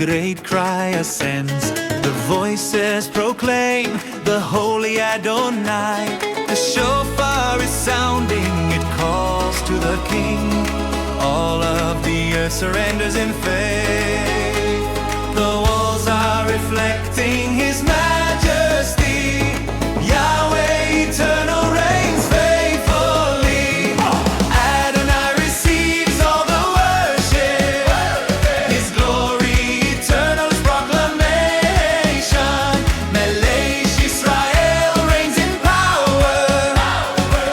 great cry ascends. The voices proclaim the holy Adonai. The shofar is sounding, it calls to the King. All of the earth surrenders in faith. The walls are reflecting His majesty. Yahweh eternal reigns faithfully. Adonai receives all the worship. His glory eternal is proclamation. Melej Yisrael reigns in power.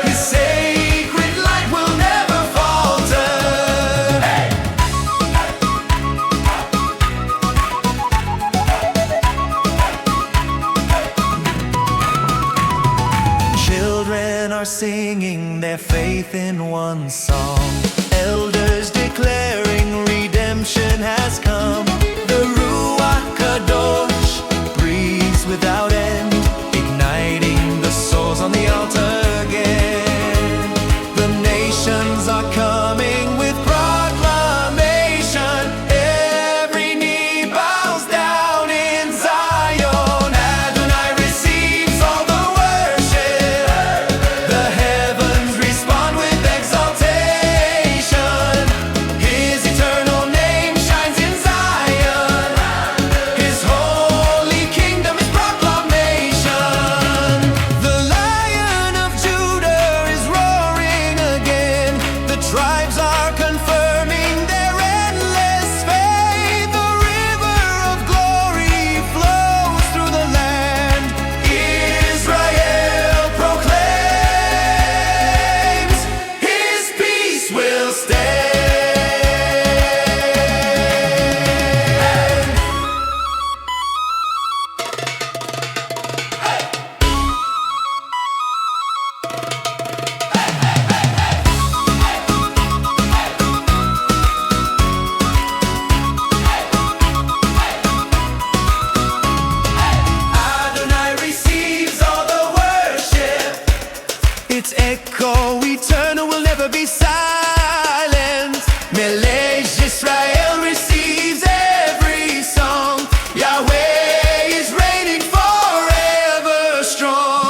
His sacred light will never falter. Children are singing their faith in one song. Elders declaring redemption has come. The Ruaj Kadosh breathes without end, igniting the souls on the altar again. The nations are coming with proclamation. Every knee bows down in Zion. Adonai receives all the worship. The heavens respond with exaltation. His eternal name shines in Zion. His holy kingdom is proclamation. The Lion of Judah is roaring again. The tribes are confirming their endless faith. The river of glory flows through the land. Israel proclaims His peace will stand. Adonai receives all the worship. Its echo eternal will never be silent. Melej Yisrael receives every song. Yahweh is reigning forever strong.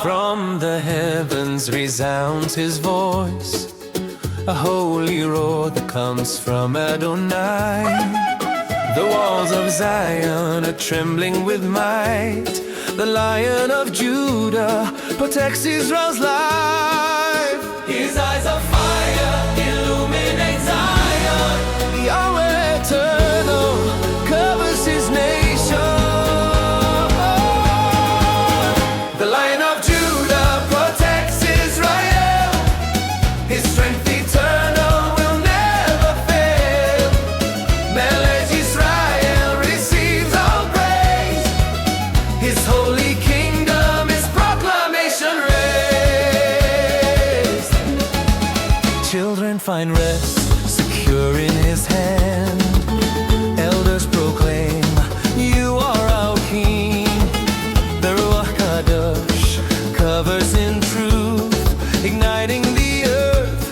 From the heavens resounds His voice, a holy roar that comes from Adonai. The walls of Zion are trembling with might. The Lion of Judah protects Israel's life. His eyes of fire illuminate Zion. Yahweh eternal covers His nation. The Lion of Judah protects Israel. His strength eternal will never fail. Melej Yisrael receives all praise. His holy kingdom is proclamation raised. Children find rest secure in His hand. Elders proclaim, You are our King. The Ruaj Kadosh covers in truth, igniting the earth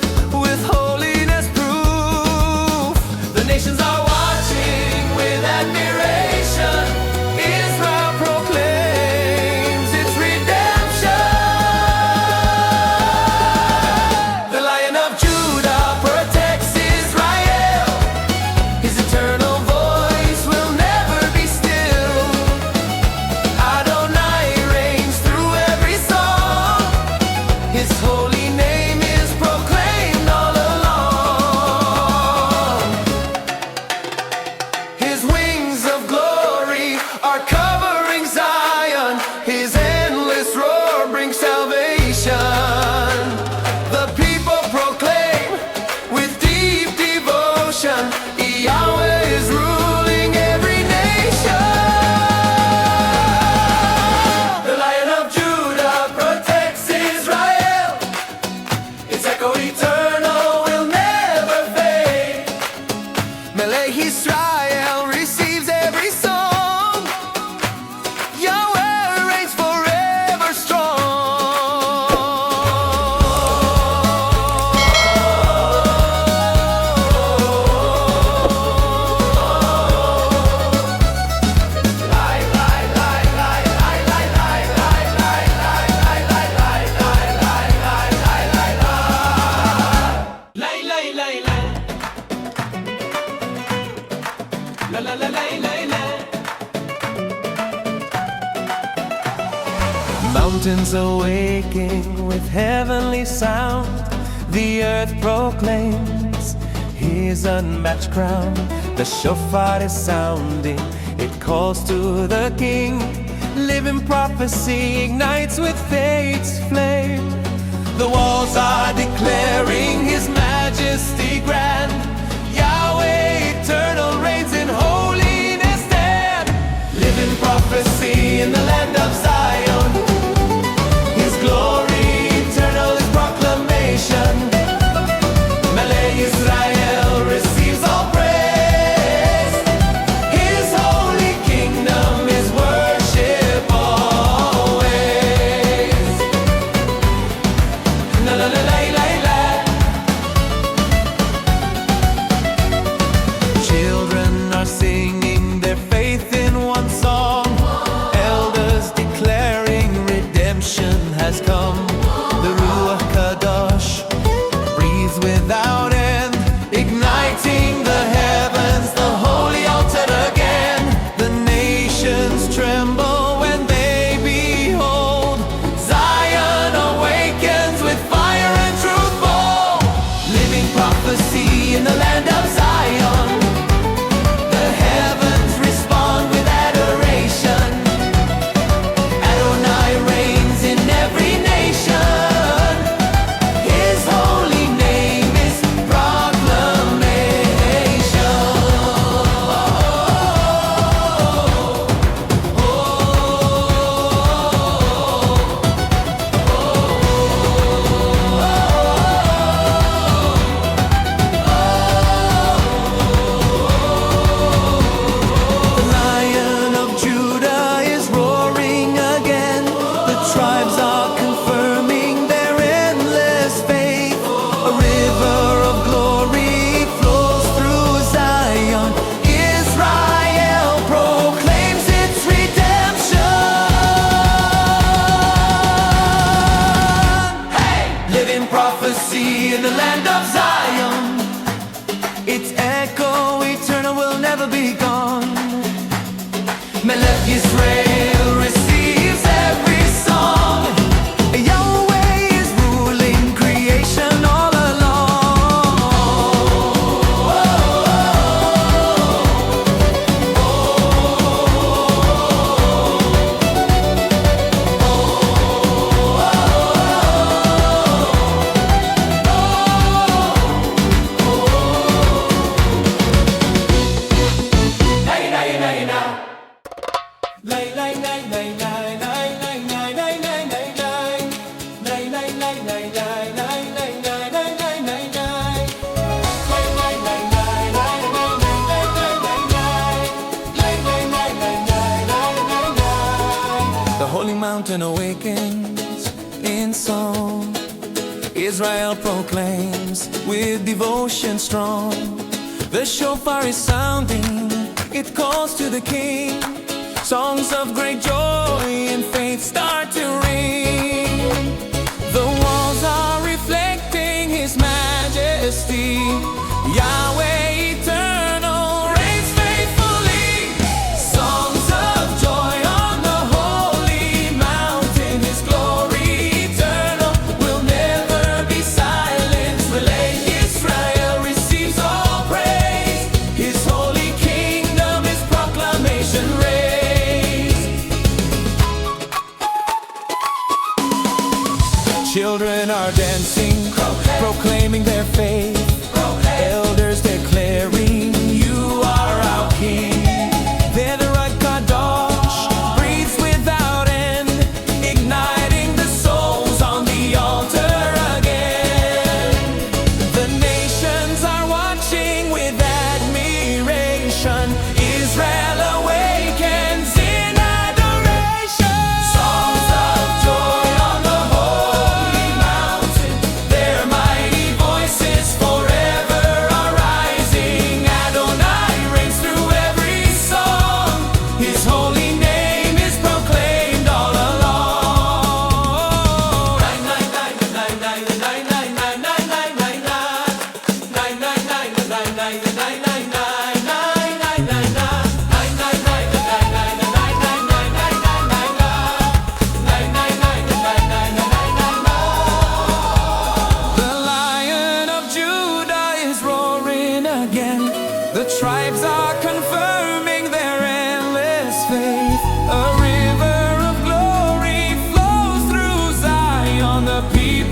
with holiness proof. The nations are watching with admiration. Israel proclaims its redemption. The Lion of Judah protects Israel. His eternal voice will never be still. Adonai reigns through every song. His holy name is proclaimed all along. His wings of glory are covering Zion. His endless roar brings salvation. The people proclaim with deep devotion, Yahweh is ruling every nation. mountains awaking with heavenly sound. The earth proclaims His unmatched crown. The shofar is sounding, it calls to the King. Living prophecy ignites with faith's flame. The walls are declaring His majesty grand. Yahweh eternal reigns in holiness stand. Living prophecy in the land of Zion. His glory eternal is proclamation. Melej Yisrael receives all praise. His holy kingdom is worship always. La la la la la la. Children are singing their faith in one song. Elders declaring redemption has come. The Ruaj Kadosh breathes without end, igniting the heavens, the holy altar again. The nations tremble when they behold Zion awakens with fire and truth bold. Living prophecy in the land of Zion. The heavens respond with adoration. Adonai reigns in every nation. His holy name is Proclamation. The Lion of Judah is roaring again. The tribes are confirming their endless faith. A river of glory flows through Zion. Israel proclaims its redemption. Hey! Living prophecy in the land of Zion. Its echo eternal will never be gone. Melej Yisrael receives every song. Yahweh is ruling creation all along. The holy mountain awakens in song. Israel proclaims with devotion strong. The shofar is sounding, it calls to the King. Songs of great joy and faith start to ring. The walls are reflecting His majesty. Yahweh eternal reigns faithfully. Songs of joy on the holy mountain. His glory eternal will never be silenced. Melej Yisrael receives all praise. His holy kingdom is proclamation raised. Children are dancing, proclaiming their faith. Elders declaring you are our King. They're the Ruaj Kadosh, breathes without end, igniting the souls on the altar again. The nations are watching with admiration. Israel awakens in adoration. Songs of joy on the holy mountain. Their mighty voices forever are rising. Adonai reigns through every song. His holy name is proclaimed all along.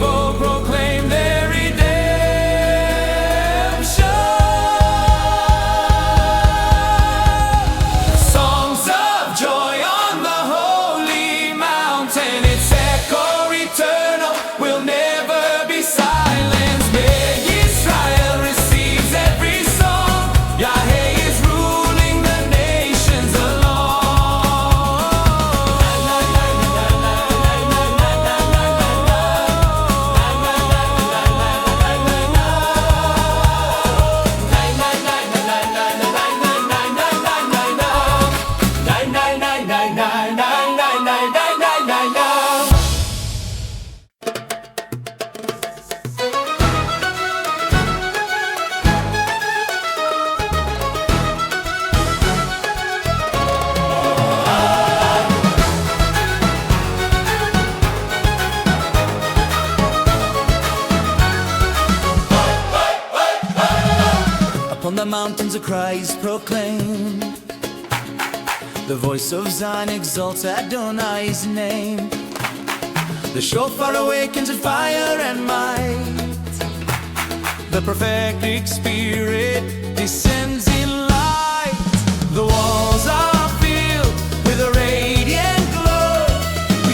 people proclaim their redemption. Songs of joy on the holy mountain, its echo eternal will never be silenced. Melej Yisrael receives every song. YHWH is ruling the nations alone. Upon the mountains a cry is proclaimed. The voice of Zion exalts Adonai's name. The shofar awakens in fire and might. The prophetic spirit descends in light. The walls are filled with a radiant glow.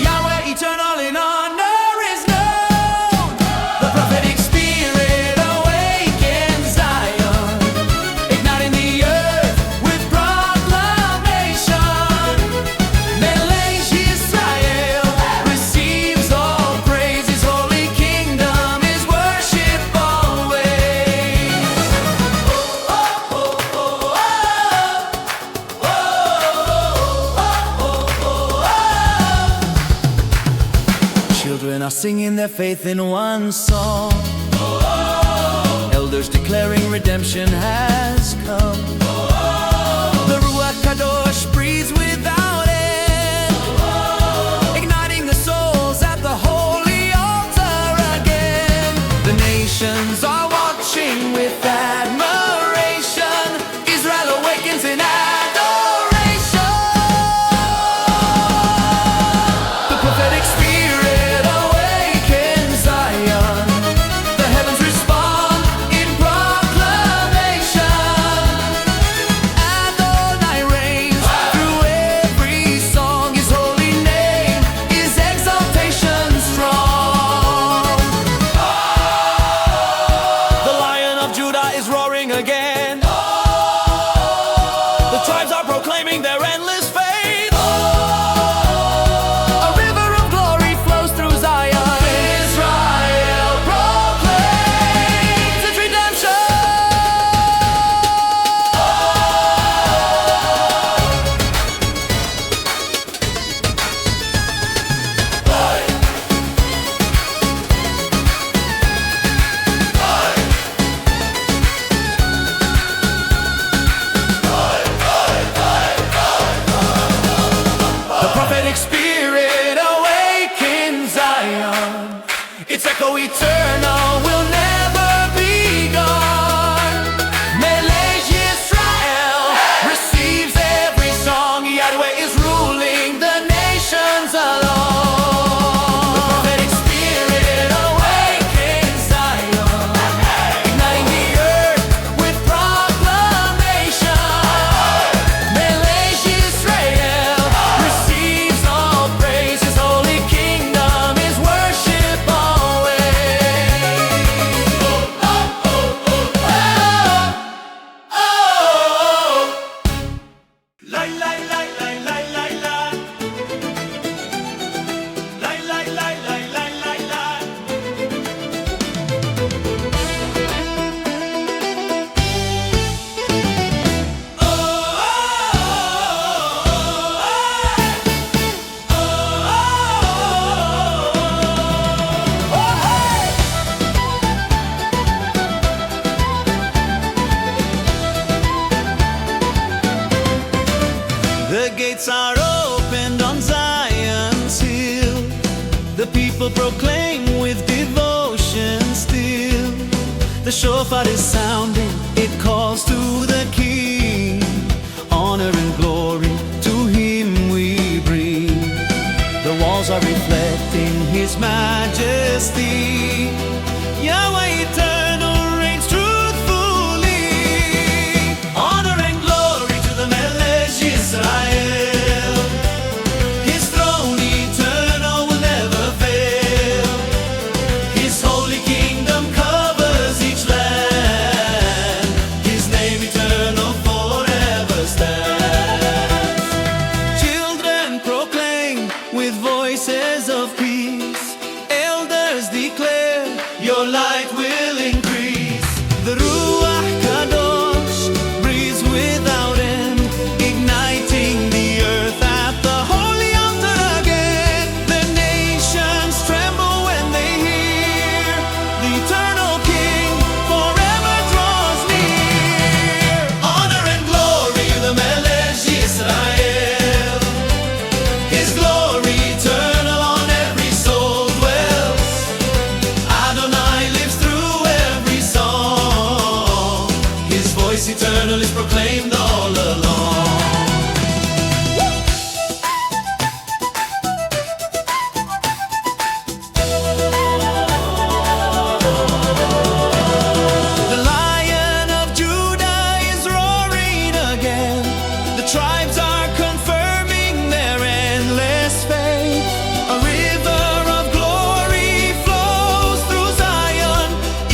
Yahweh eternal in honor is known. The prophetic spirit awakens Zion, igniting the earth with proclamation. Melej Yisrael receives all praise. His holy kingdom is worship always. Children are singing their faith in one song. Elders declaring redemption has come. The Ruaj Kadosh breathes without end, igniting the souls at the holy altar again. The nations are watching with admiration. Israel awakens in adoration. The prophetic spirit awakens Zion. The heavens respond in proclamation. Adonai reigns through every song. His holy name is exaltation strong. The Lion of Judah is roaring again. The tribes are proclaiming their endless faith. A river of glory flows through Zion. Israel proclaims its redemption. The prophetic spirit awakens Zion. Its echo eternal will never be gone. Melej Yisrael receives every song. YHWH is ruling the nations alone. The prophetic spirit awakens Zion, igniting the earth with proclamation. Melej Yisrael receives all praise. His holy kingdom is worship always. La la la la la la la. La la la la la la la. The gates are opened on Zion's hill. The people proclaim with devotion still. The shofar is sounding, it calls to the King. Honor and glory to him we bring. The walls are reflecting his majesty. majesty. Yahweh eternal reigns truthfully. Honor and glory to the Melej Yisrael. His throne eternal will never fail. His holy kingdom covers each land. His name eternal forever stands. Children proclaim with voices of peace. Elders declare your light will increase. The Ruaj Kadosh breathes without end, igniting the earth at the holy altar again. The nations tremble when they hear the eternal King forever draws near. Honor and glory to the Melej Yisrael. His glory eternal on every soul dwells. Adonai lives through every song. His voice eternal is proclaimed all along. The Lion of Judah is roaring again. The tribes are confirming their endless faith. A river of glory flows through Zion.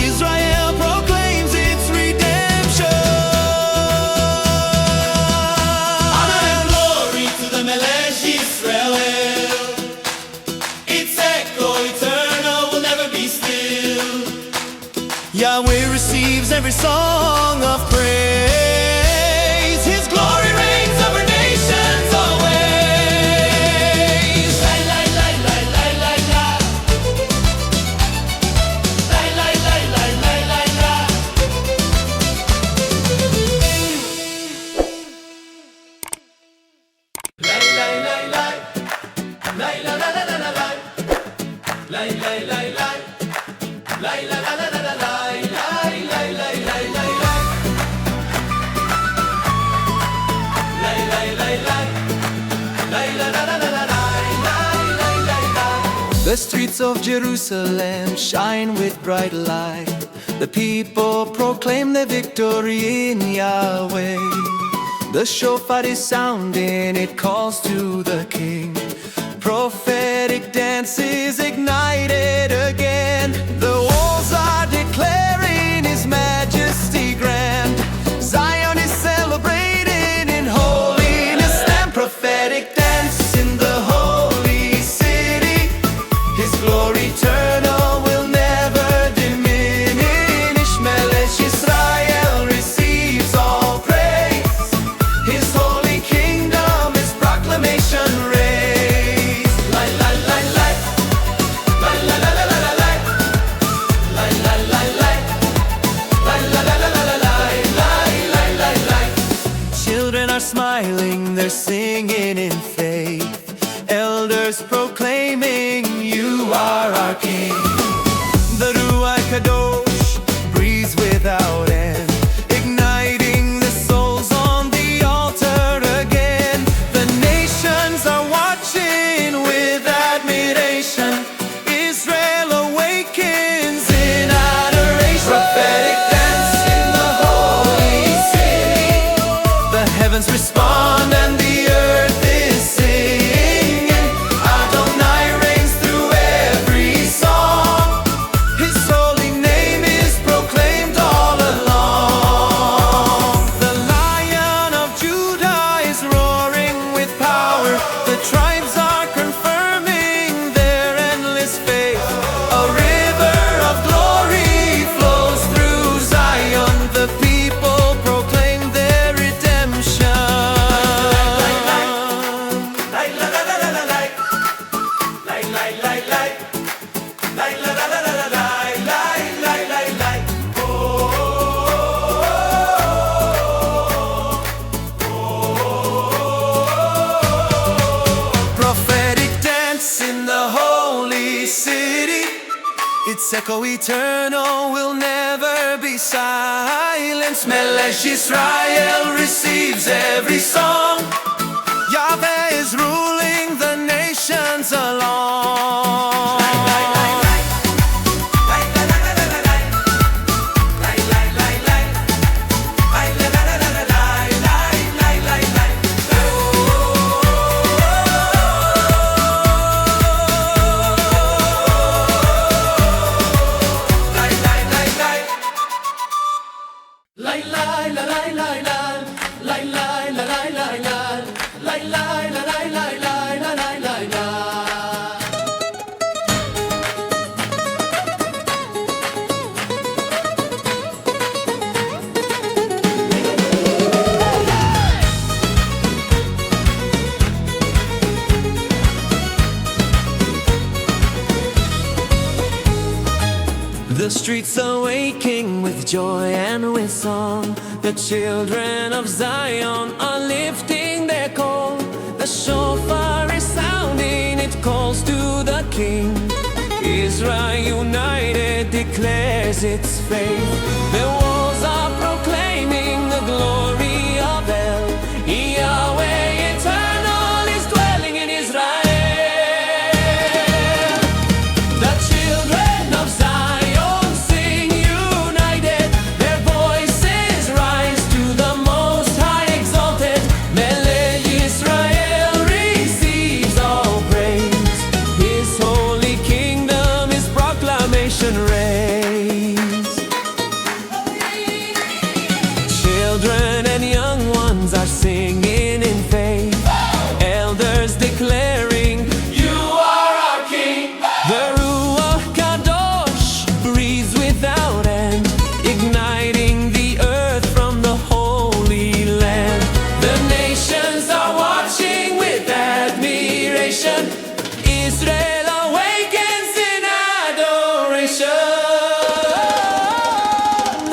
Israel proclaims its redemption. Honor and glory to the Melej Yisrael. Its echo eternal will never be still. Yahweh receives every song of praise. His glory reigns over nations always. La la la la la la la. La la la la la la la. La la la la. La la la la la la. La la la la. La la la la la la. The streets of Jerusalem shine with bright light. The people proclaim their victory in Yahweh. The shofar is sounding, it calls to the King. Prophetic dance is ignited again. The walls are declaring His majesty grand. Zion is celebrating in holiness and prophetic dance in the holy city. His glory eternal will never diminish. Melej Yisrael receives all praise. His holy kingdom is proclamation raised. La la la la. La la la la la la. La la la la. La la la la la la. La la la. Children are smiling, they're singing in faith. Elders proclaiming, you are our King. The Ruaj Kadosh breathes without end, igniting the souls on the altar again. The nations are watching with admiration. Israel awakens in adoration. Prophetic dance in the holy city. The heavens respond and the earth is singing. Adonai reigns through every song. His holy name is proclaimed all along. The Lion of Judah is roaring with power. The tribes are confirming their endless faith. A river of glory flows through Zion. The people proclaim their redemption. Prophetic dance in the holy city. Its echo eternal will never be silenced. Melej Yisrael receives every song. Yahweh is ruling the nations along. The streets are waking with joy and with song. The children of Zion are lifting their call. The shofar is sounding, it calls to the King. Israel united declares its faith. The walls are proclaiming the glory of El. Yahweh eternal is dwelling in Israel. The children of Zion sing united. Their voices rise to the Most High exalted. Melej Yisrael receives all praise. His holy kingdom is proclamation raised. Children and young ones are singing in faith. Elders declaring, You are our King. The Ruaj Kadosh breathes without end, igniting the earth from the Holy Land. The nations are watching with admiration. Israel awakens in adoration.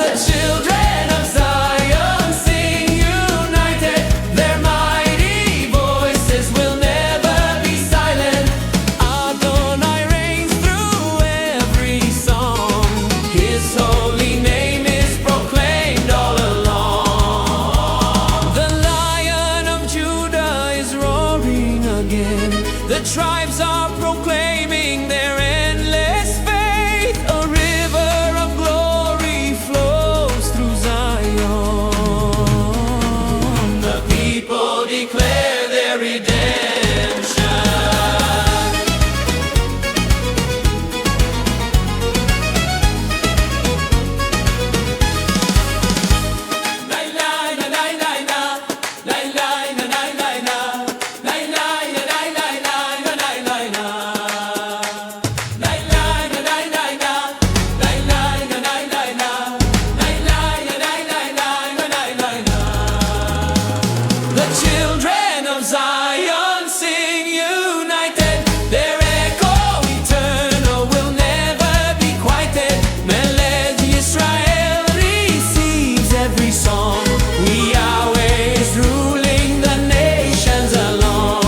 The children of Zion sing united. Their mighty voices will never be silent. Adonai reigns through every song. His holy name is proclaimed all along. The Lion of Judah is roaring again. The tribes are proclaiming their endless faith. A river of glory flows through Zion. The people declare their redemption. The children of Zion sing united. Their echo eternal will never be quieted. Melej Yisrael receives every song. Yahweh is ruling the nations along.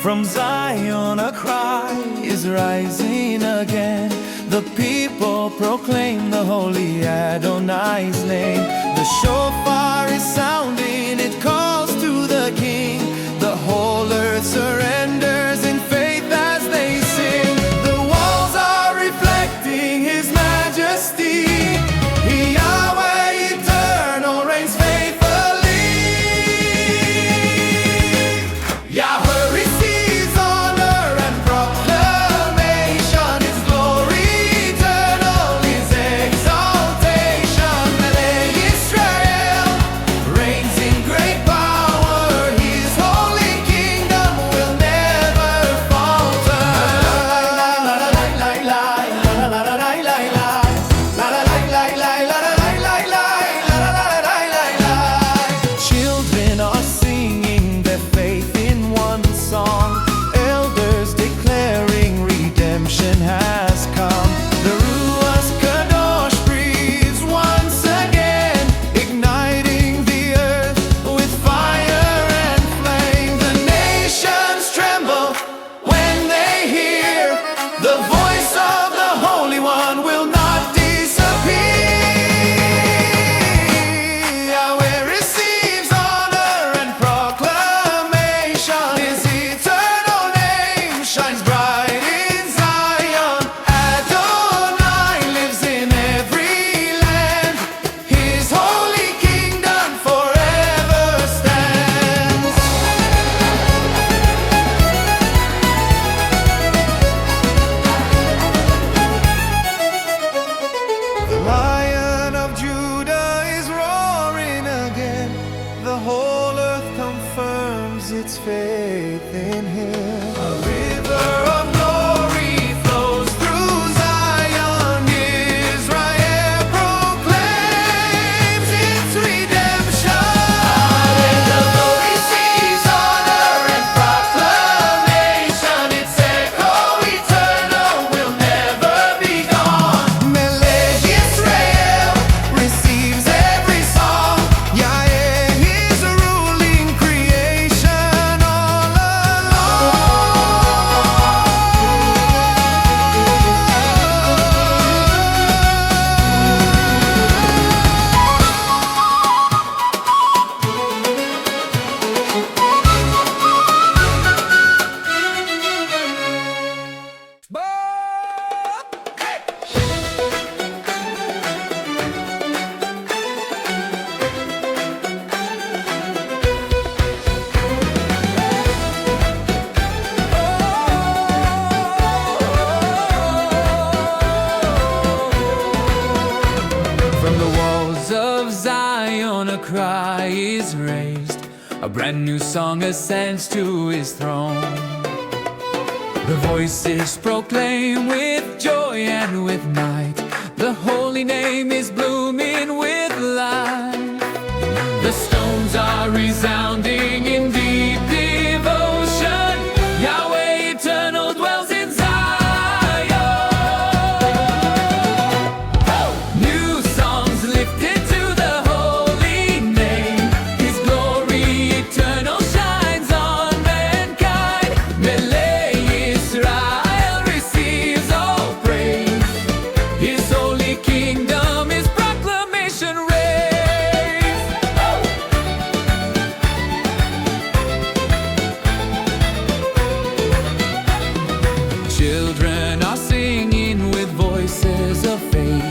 From Zion a cry is rising again. The people proclaim the holy Adonai's name. The shofar is sounding, it calls to the King. The whole earth surrenders in faith as they sing. The walls are reflecting His majesty. Yahweh eternal reigns faithfully. Yahweh receives honor and proclamation. His glory eternal is exaltation. Melej Yisrael reigns in great power. its faith in Him. A river of glory flows through Zion. Israel proclaims its redemption. And the Lord receives honor and proclamation. Its echo eternal will never be gone. Melej Yisrael receives every song. YHWH is ruling creation all From the walls of Zion a cry is raised. A brand new song ascends to His throne. The voices proclaim with joy and with might. The holy name is blooming with life. The stones are resounding in deep devotion. Yahweh eternal dwells in Zion. New songs lifted to the holy name. His glory eternal shines on mankind. Melej Yisrael receives all praise. His holy kingdom is proclamation raised. Children are singing with voices of faith.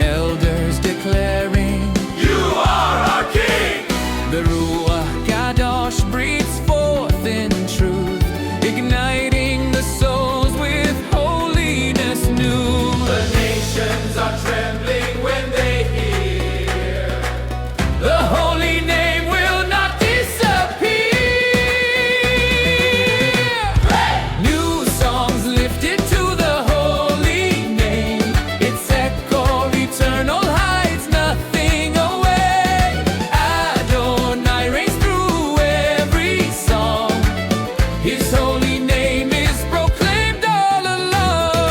Elders declaring, You are our King. The Ruaj Kadosh breathes forth in truth, igniting the souls with holiness new. The nations are trembling when they hear the holy name will not disappear. New songs lifted to the holy name. Its echo eternal hides nothing away. Adonai reigns through every song. His holy name is proclaimed all along.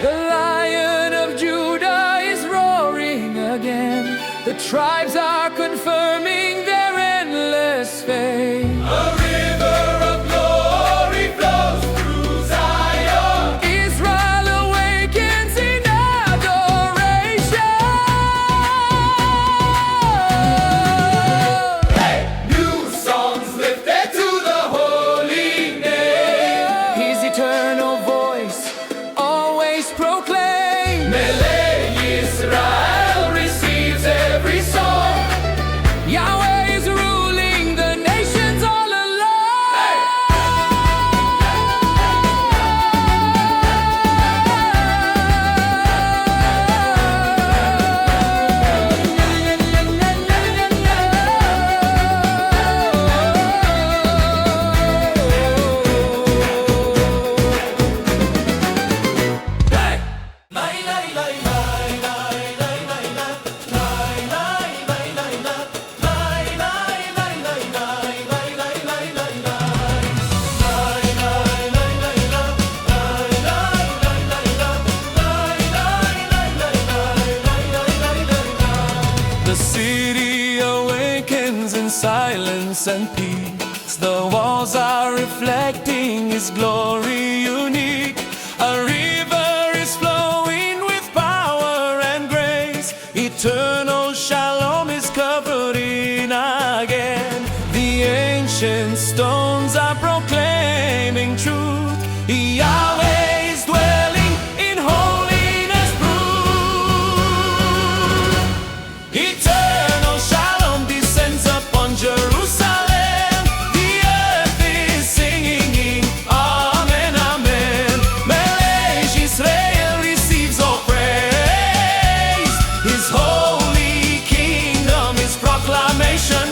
The Lion of Judah is roaring again. The tribes are confirming their endless fame. A river of glory flows through Zion. Israel awakens in adoration. New songs lifted to the holy name. His eternal voice always proclaimed. Melej Yisrael receives every song. Yahweh is ruling the nations all The city awakens in silence and peace. The walls are reflecting His glory unique. A river is flowing with power and grace. Eternal shalom is covered in again. The ancient stones are proclaiming truth. Yahweh is dwelling in holiness proof. Eternal shalom descends upon Jerusalem. The earth is singing, Amen, Amen. Melej Yisrael receives all praise. His holy kingdom is proclamation.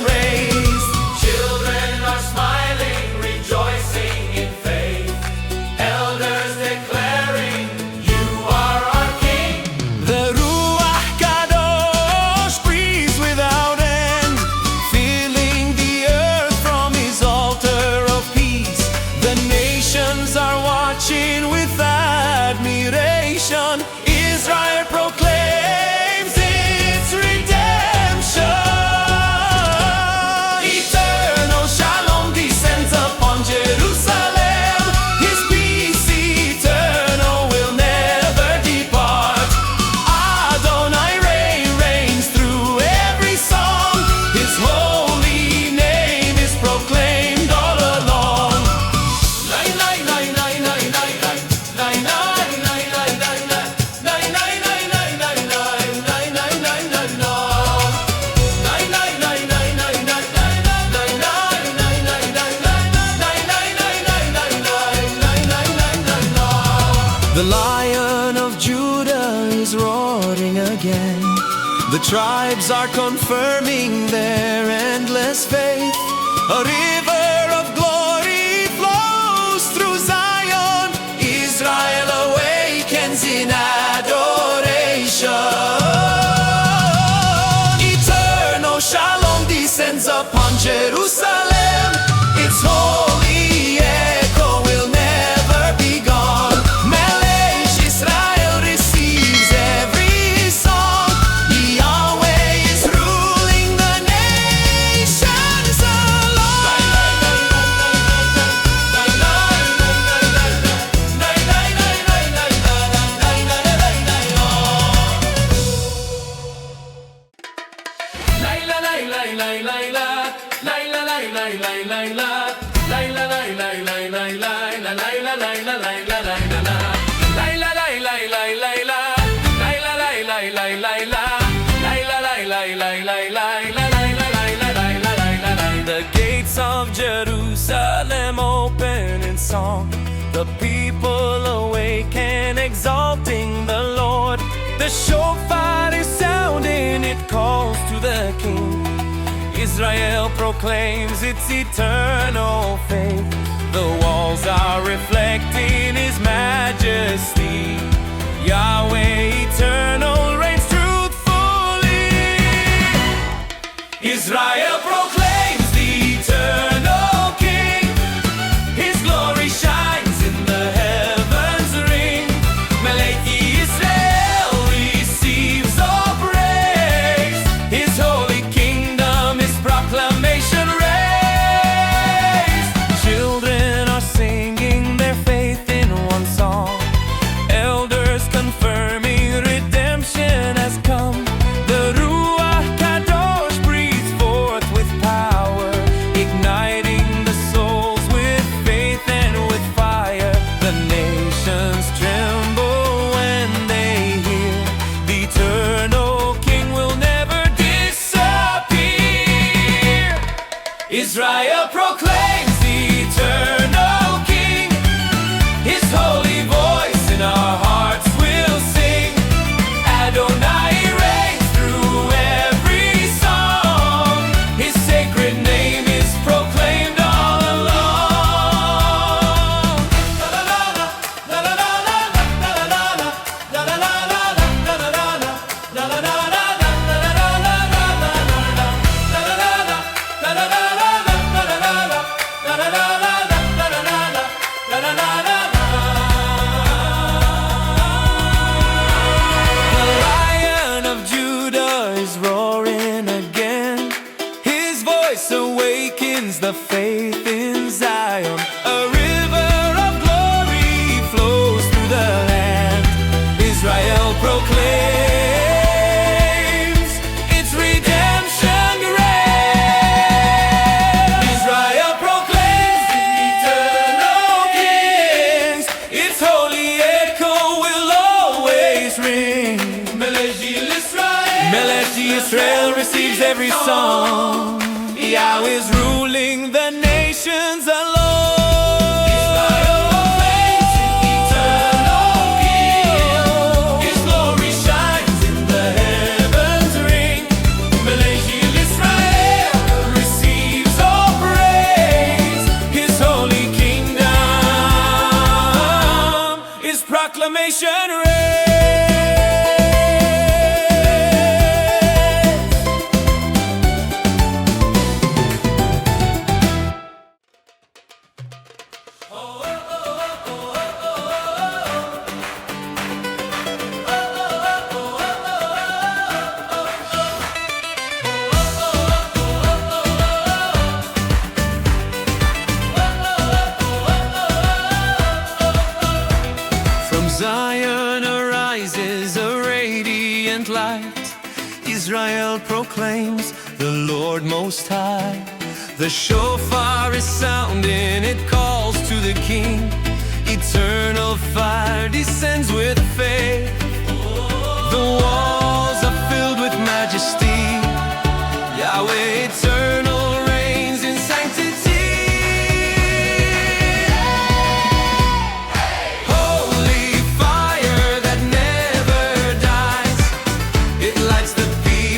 The tribes are confirming their endless faith. A river of glory flows through Zion. Israel awakens in adoration. Eternal shalom descends upon Jerusalem. Its holy echo will never be gone. Melej Yisrael receives every song. Yahweh is ruling the nations The gates of Jerusalem open in song. The people awaken, exalting the Lord. The shofar is sounding, it calls to the King. Israel proclaims its eternal faith. The walls are reflecting His majesty. Yahweh eternal reigns truthfully. Israel proclaims the eternal King. His glory shines in the heavens ring. Melej Yisrael receives all praise. His holy kingdom is proclamation raised. Children are singing their faith in one song. Elders confirming redemption has come. The Ruaj Kadosh breathes forth with power, igniting the souls with faith and with fire. The nations tremble when they hear the eternal King will never disappear. Israel proclaims the eternal King. His holy voice in our hearts will sing. Adonai reigns through every song. His sacred name is proclaimed all along. The Lion of Judah is roaring again. His voice awakens the faith in Zion. A river of glory flows through the land. Israel proclaims its redemption great. Israel proclaims the eternal kings. Its holy echo will always ring. Melej Yisrael, Melej Yisrael receives every song. Yahweh is ruling the nations alone. Israel proclaims an eternal King. His glory shines in the heavens ring. Melej Yisrael receives all praise. His holy kingdom is proclamation raised. From Zion arises a radiant light. Israel proclaims the Lord Most High. The shofar is sounding, it calls to the King. Eternal fire descends with faith. The walls are filled with majesty. Yahweh eternal reigns in sanctity. Holy fire that never dies. It lights the people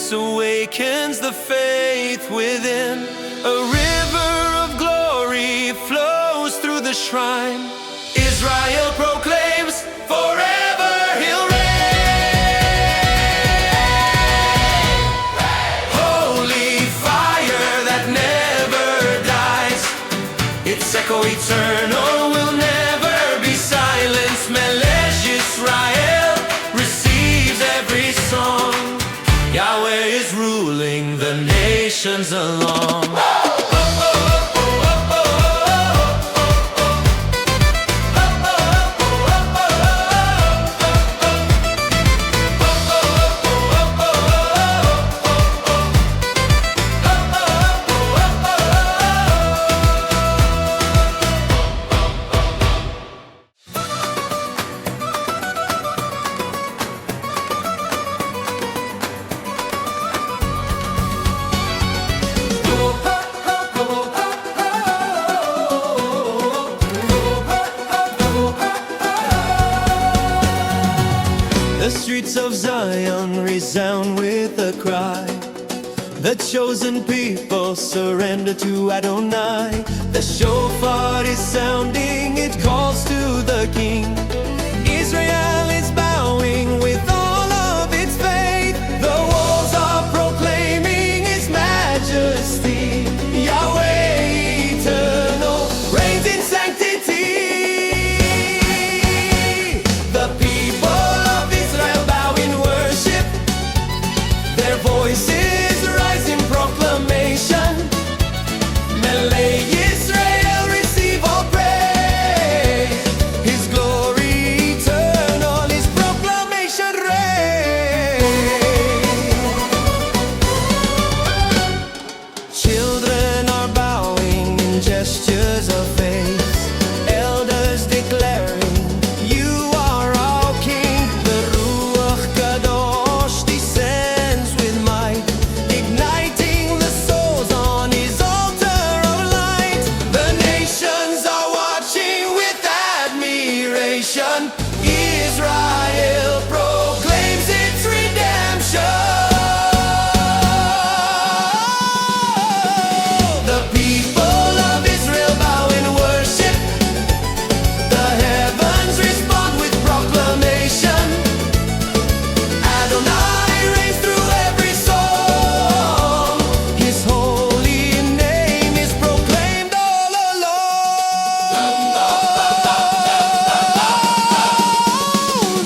voice awakens the faith within. A river of glory flows through the shrine. Israel proclaims, forever he'll reign. Holy fire that never dies, its echo eternal will never be silenced. Melej Yisrael receives every song. Yahweh is ruling the nations along. The streets of Zion resound with a cry. The chosen people surrender to Adonai. The shofar is sounding, it calls to the King. Israel is bowing with all of its faith. The walls are proclaiming His majesty. Yahweh eternal reigns in sanctity. The people of Israel bow in worship. Their voices rise in proclamation. Melej Yisrael receive all praise. His glory eternal, His proclamation reigns. Children are bowing in gestures of faith. Elders declaring, you are our King. The Ruaj Kadosh descends with might, igniting the souls on His altar of light. The nations are watching with admiration. Israel proclaims its redemption. The people of Israel bow in worship. The heavens respond with proclamation. Adonai reigns through every song. His holy name is proclaimed all along.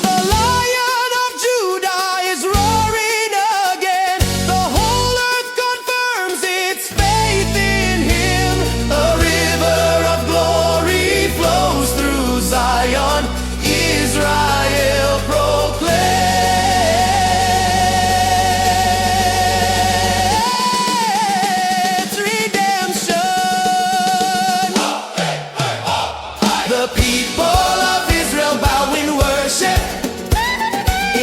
The Lion of Judah is roaring again. The whole earth confirms its faith in Him. A river of glory flows through Zion. Israel proclaims redemption. The people of Israel bow in worship.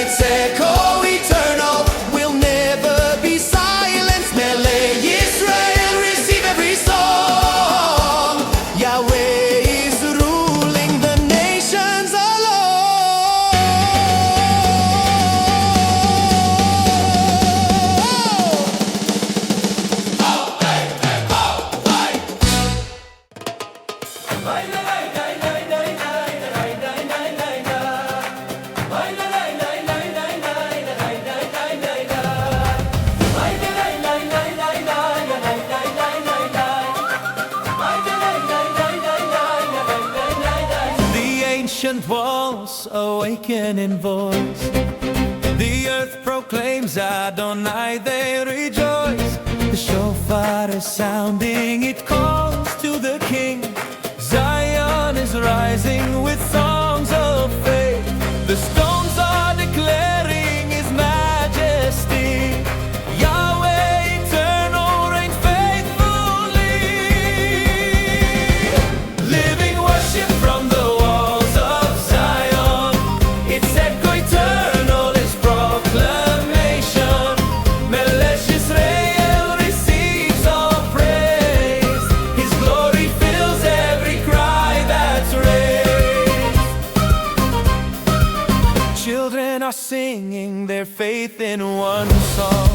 Its echo eternal will never be silenced. Melej Yisrael receive every song. Yahweh is ruling the nations alone. The ancient walls awaken in voice. The earth proclaims Adonai, they rejoice. The shofar is sounding, it calls to the King. Zion is rising with songs of faith. The stones are declaring His majesty. Yahweh eternal reigns faithfully. Living worship from the walls of Zion. Its echo eternal is proclamation. Melej Yisrael receives all praise. His glory fills every cry that's raised. Children are singing their faith in one song.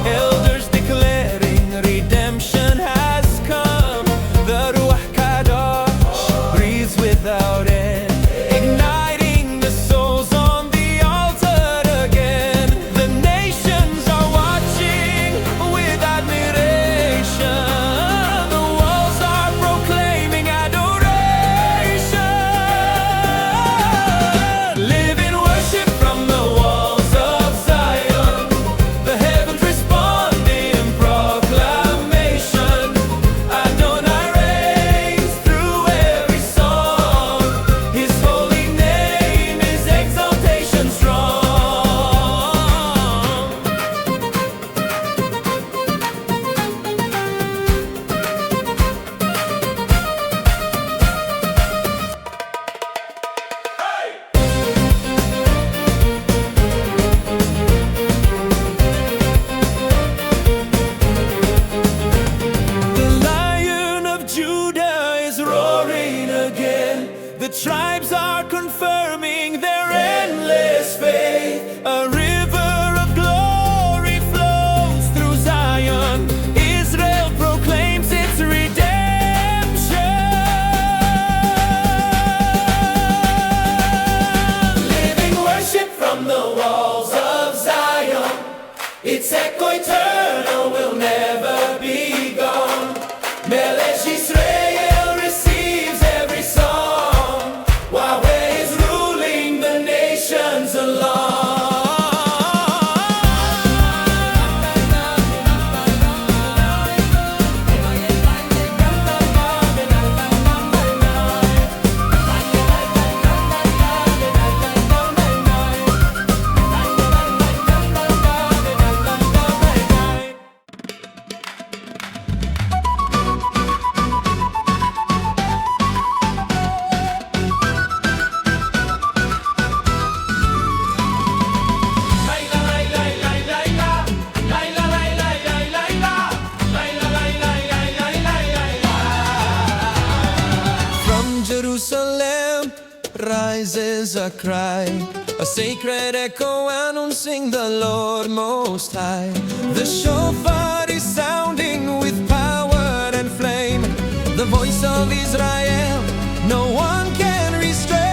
Elders declaring redemption has come. The Ruaj Kadosh breathes without end, igniting the souls on the altar again. The nations are watching with admiration. The walls are proclaiming adoration. Live in worship from the walls of Zion. The heavens respond in proclamation. Adonai reigns through every song. His holy name is exaltation strong. The Lion of Judah is roaring again. The tribes are confirming their endless faith. A river of glory flows through Zion. Israel proclaims its redemption. Living worship from the walls of Zion. Its echo eternal will never be gone. Melej Yisrael receives every song. YHWH is ruling the nations along. From Jerusalem rises a cry, a sacred echo announcing the Lord Most High. The shofar is sounding with power and flame. The voice of Israel, no one can restrain.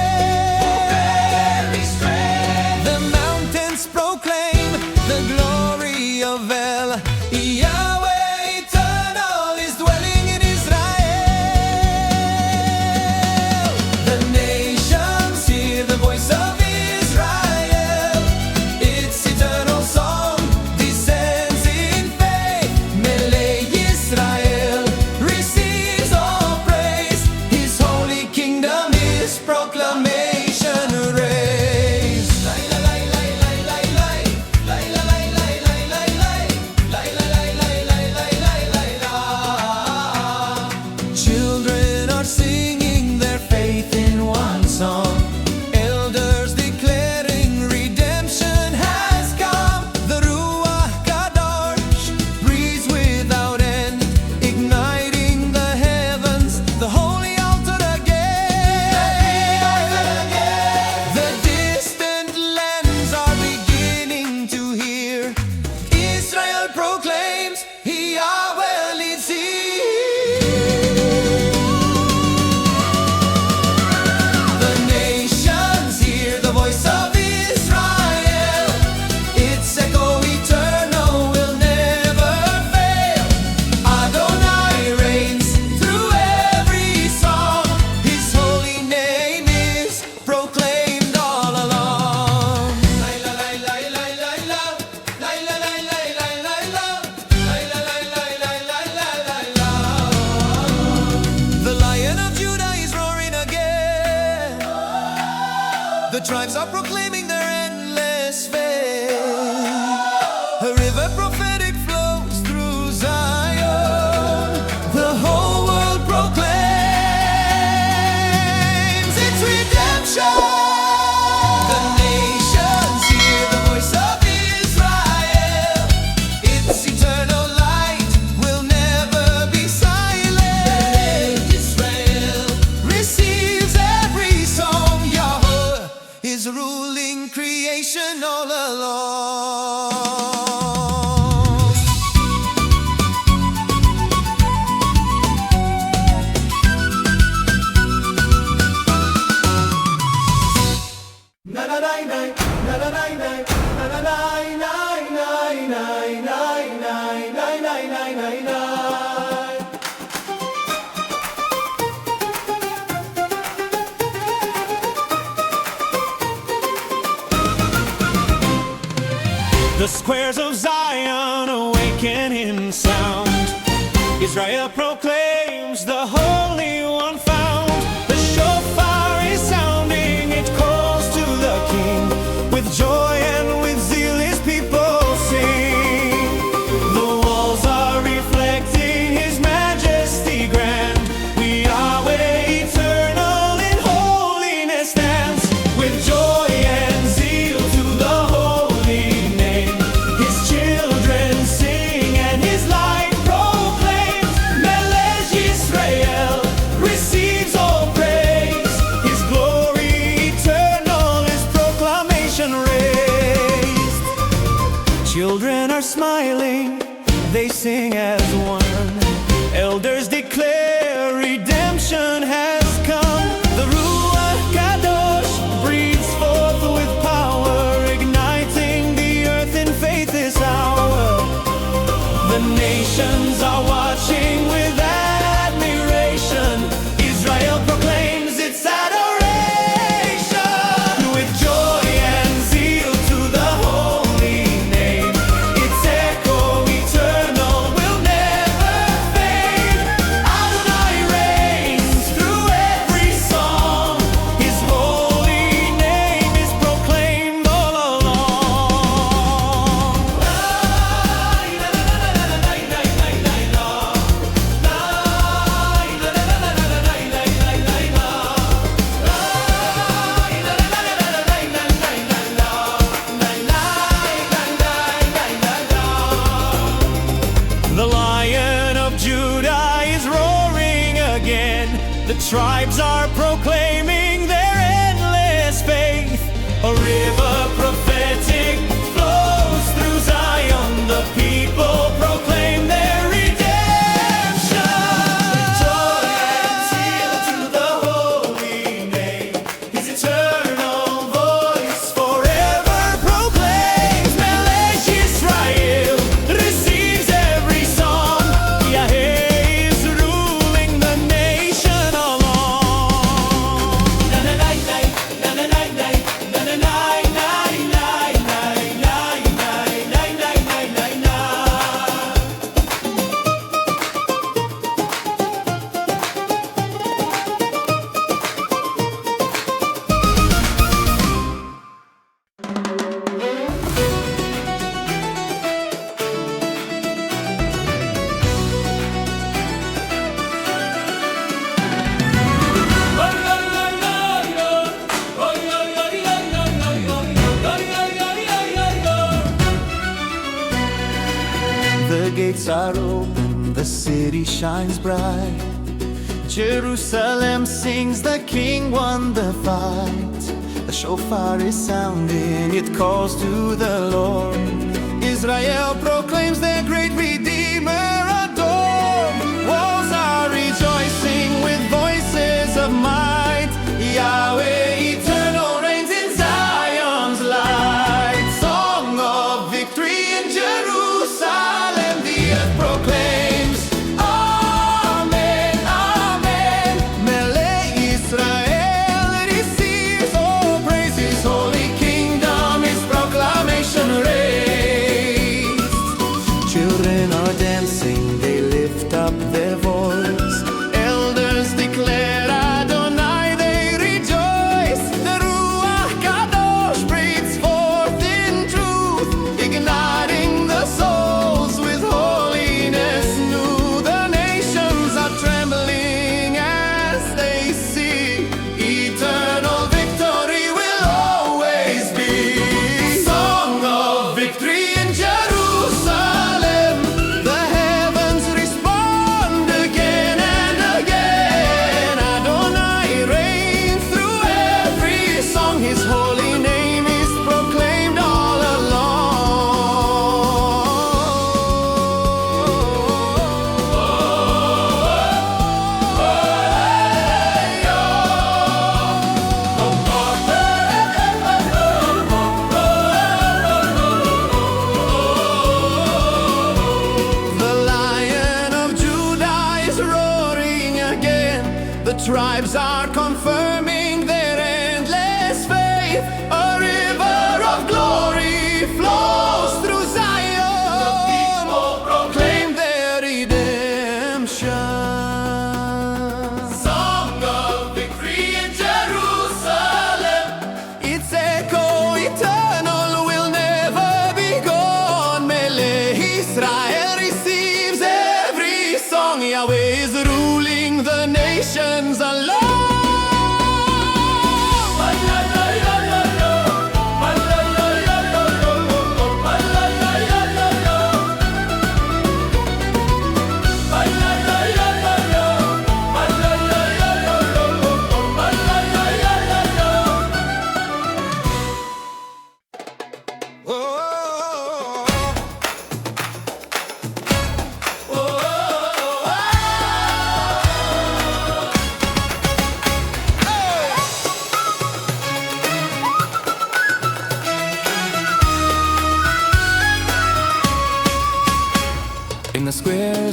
The mountains proclaim the glory of El Yahweh eternal is dwelling in Israel. The nations hear the voice of Israel. Its eternal song descends in faith. Melej Yisrael receives all praise. His holy kingdom is proclamation raised. Children are singing their faith in one song. Elders declaring redemption has come. The Ruaj Kadosh breathes without end, igniting the heavens, the holy altar again. The distant lands are beginning to hear. Israel proclaims, Yahweh leads here. The nations hear the voice of Israel. Its echo eternal will never fail. Adonai reigns through every song. His holy name is proclaimed all along. The Lion of Judah is roaring again. The tribes are proclaiming their endless faith. A river prophetic flows through Zion. The whole world proclaims its redemption. The nations hear the voice of Israel. Its eternal light will never be silent. Israel receives every song. Yahweh is ruling creation all along. The squares of Zion awaken in sound. Israel proclaims the Holy One found. The shofar is sounding, it calls to the King. With joy and with zeal his people sing. The walls are reflecting his majesty grand. We are where eternal in holiness stands. With joy and zeal to the holy name, his children sing and his light proclaims. Melej Yisrael receives all praise. His glory eternal, his proclamation raised. Children are smiling, they sing as one. Elders declare redemption has come. The Ruaj Kadosh breathes forth with power, igniting the earth in faith this hour. The nations are watching with admiration. Israel proclaims its adoration. With joy and zeal to the holy name, its echo eternal will never fade. Adonai reigns through every song. His holy name is proclaimed all along. The Lion of Judah is roaring again. The tribes are proclaiming their endless faith. A river prophetic flows through Zion. The people proclaim their redemption. Joy and zeal to the holy name. His eternal voice forever proclaims. Melej Yisrael receives every song. YHWH is ruling the nation along. The gates are open, the city shines bright. Jerusalem sings, the King won the fight. The shofar is sounding, it calls to the Lord. Israel proclaims their great Redeemer adored. Walls are rejoicing with voices of might. Yahweh eternal reigns in Zion's light. Song of victory in Jerusalem, the earth proclaims. Amen, amen. Melej Yisrael receives all praise. His holy kingdom, his proclamation raised. Children are dancing, they lift up their voice. Elders declare Adonai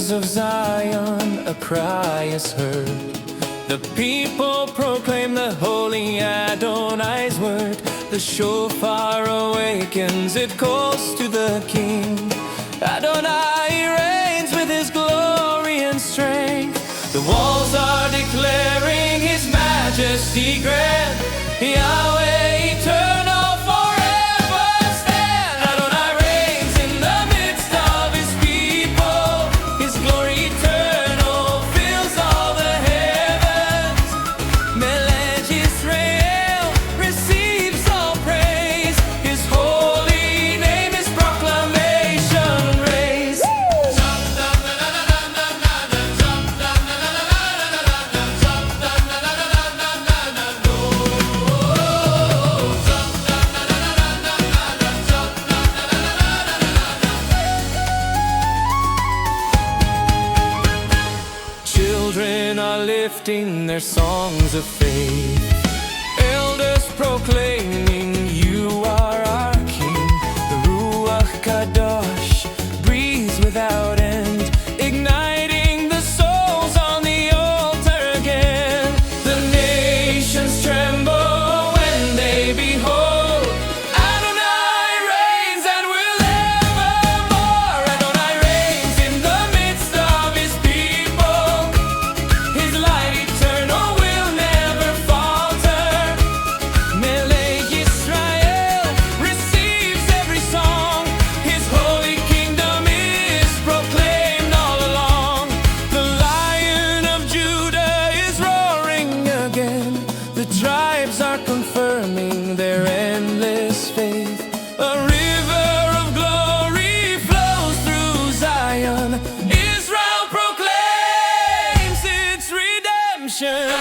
daughters of Zion, a cry is heard. The people proclaim the holy Adonai's word. The shofar awakens, it calls to the King. Adonai reigns with his glory and strength. The walls are declaring his majesty grand. Yahweh eternal forever stand. Adonai reigns in the midst of his people. His glory eternal fills all the heavens. Melej Yisrael receives all praise. His holy name is proclamation raised. Children are lifting their songs of faith. Elders proclaiming, you are our King. The Ruaj Kadosh breathes without end, igniting the souls on the altar again. The nations tremble when they behold Adonai reigns and will evermore. Adonai reigns in the midst of his people. His light eternal will never falter. Melej Yisrael receives every song. His holy kingdom is proclaimed all along. The Lion of Judah is roaring again. The tribes are confirming their endless faith. A river of glory flows through Zion. Israel proclaims its redemption.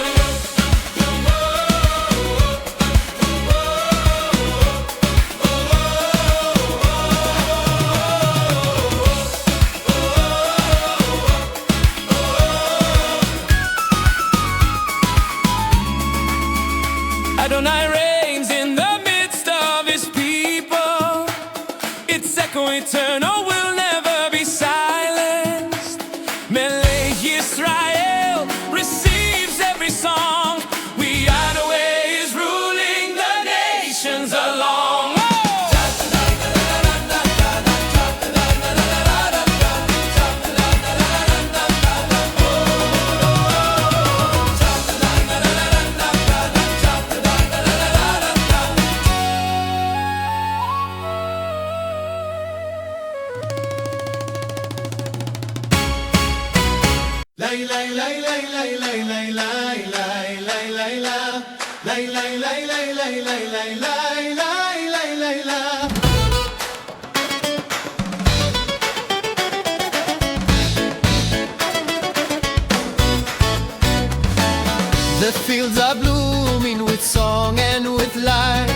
Adonai reigns in the midst of his people. Its echo eternal will never be silenced. Melej Yisrael receives every song. YHWH is ruling the nations along. The fields are blooming with song and with light.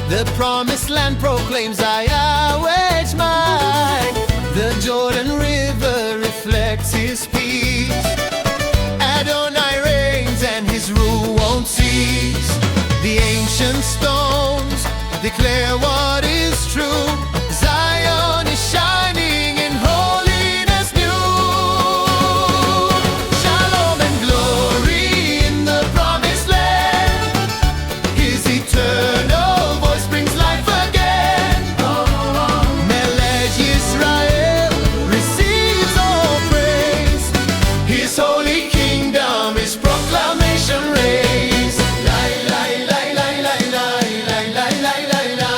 The promised land proclaims YHWH might. The Jordan River reflects his peace. Adonai reigns and his rule won't cease. The ancient stones declare what is true. Zion is shining in holiness new. Shalom and glory in the promised land. His eternal voice brings life again. Melej Yisrael receives all praise. His holy kingdom is proclamation raised. La la la la la la la la la la la.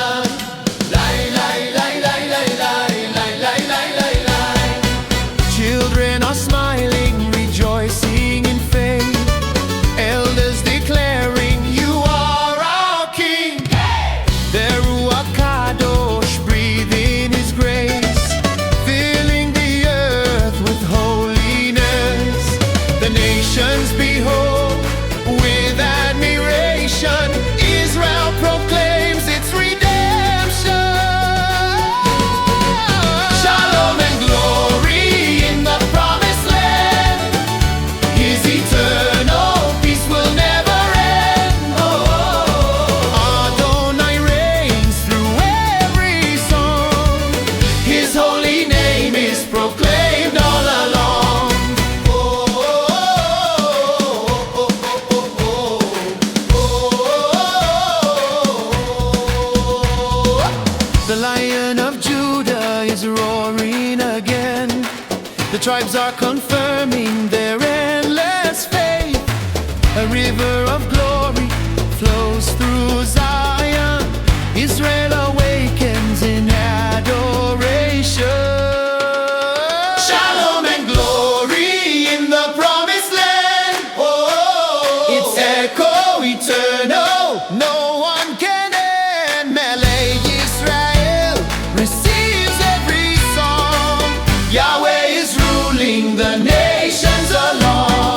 tribes are confirming their endless faith. A river of glory flows through Zion. Israel awakens in adoration. Shalom and glory in the promised land. Oh, its echo eternal, no one can end. Melej Yisrael receives every song. Yahweh is ruling the nations along.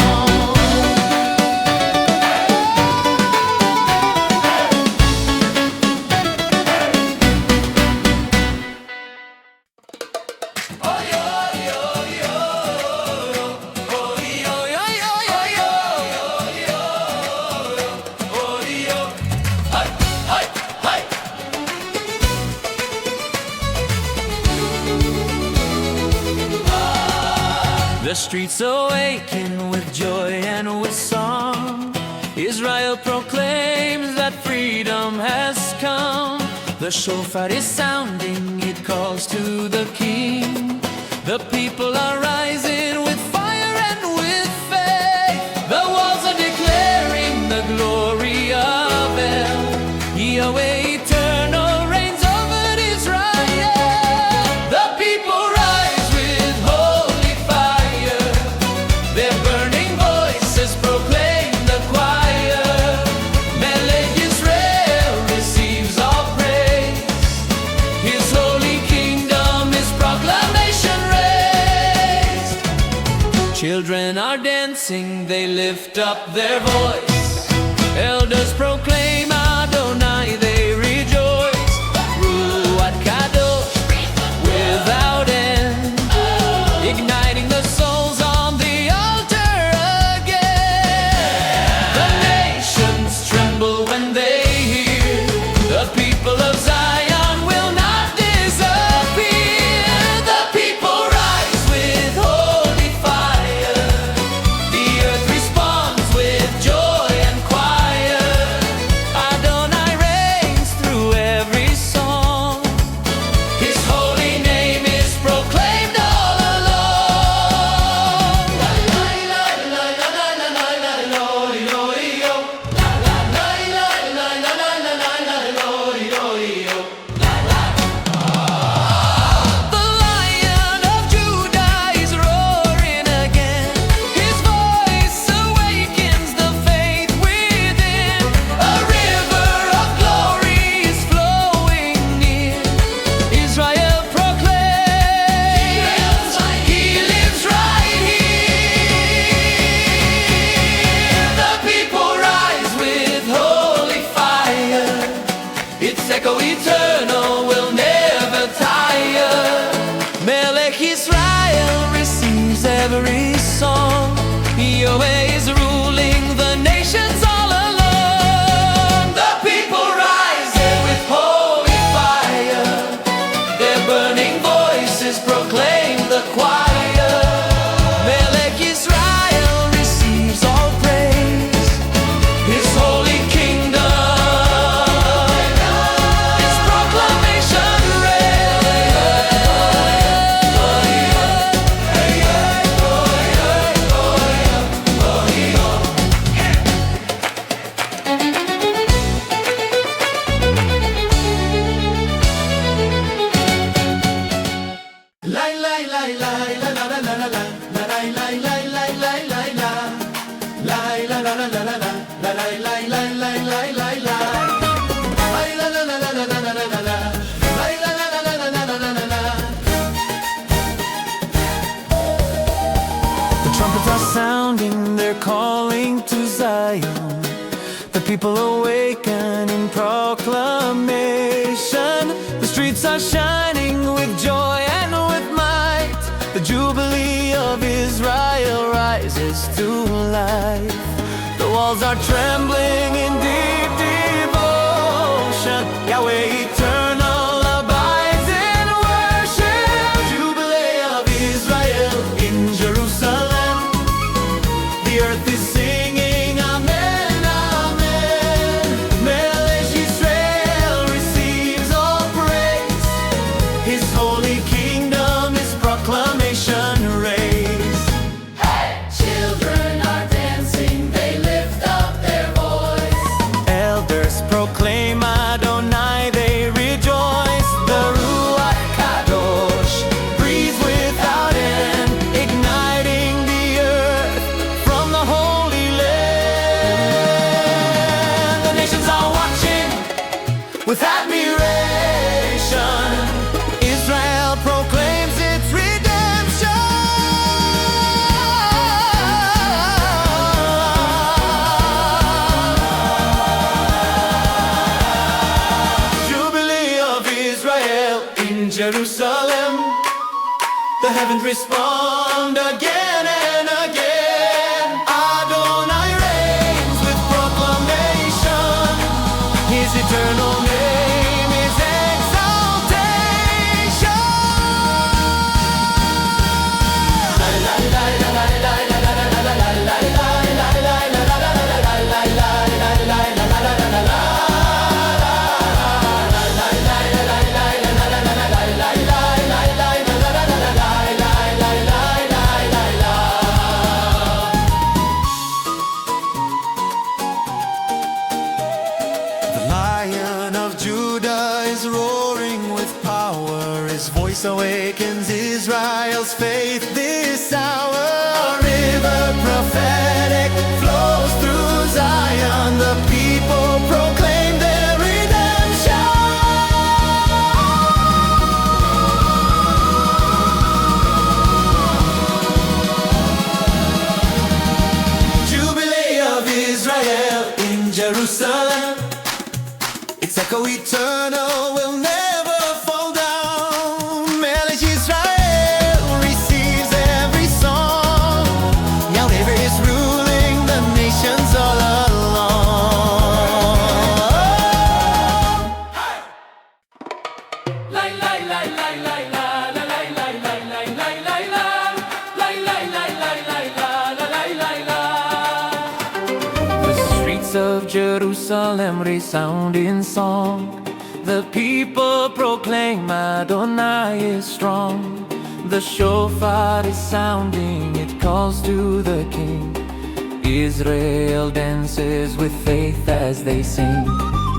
The streets awaken with joy and with song. Israel proclaims that freedom has come. The shofar is sounding, it calls to the King. The people are rising with fire and with faith. The walls are declaring the glory of El. Yahweh eternal reigns over Israel. The people rise with holy fire. Their burning voices proclaim the choir. Melej Yisrael receives all praise. His holy kingdom is proclamation raised. Children are dancing, they lift up their voice. Elders proclaim Adonai, they rejoice. Ruaj Kadosh without end, igniting the souls on the altar again. The nations tremble when they hear the people of Zion will not disappear. The people rise with holy fire. The earth responds with joy and choir. Adonai reigns through every song. His holy name is proclaimed all along. The Lion of Judah is roaring again. His voice awakens the faith within. A river of glory is flowing near. Israel proclaims, He lives right here. The people rise with holy fire. Its echo eternal will never tire. Melej Yisrael receives every song. Yahweh is ruling the nations all along. The people rise with holy fire. Their burning voices proclaim the choir. Melej Yisrael receives all praise. His holy kingdom is proclamation The trumpets are sounding, they're calling to Zion. The people awaken in proclamation. The streets are shining with joy and with might. The Jubilee of Israel rises to life. The walls are trembling in deep devotion. Yahweh eternal abides in worship. Jubilee of Israel in Jerusalem. The earth is singing Amen, Amen. Melej Yisrael receives all praise. His holy kingdom is proclamation raised. proclaim Adonai, they rejoice. The Ruaj Kadosh breathes without end, igniting the earth from the Holy Land. The nations are watching with admiration. Israel proclaims its redemption. Jubilee of Israel in Jerusalem. The heavens respond again and again. Adonai reigns with proclamation. His eternal name is exaltation. The Lion of Judah is roaring with power. His voice awakens Israel's faith this hour. A river prophetic flows through Zion. The people proclaim their redemption. Jubilee of Israel in Jerusalem. Its echo eternal will never fall down. Melej Yisrael receives every song. YHWH is ruling the nations all along. The streets of Jerusalem resound in song. The people proclaim Adonai is strong. The shofar is sounding, it calls to the King. Israel dances with faith as they sing.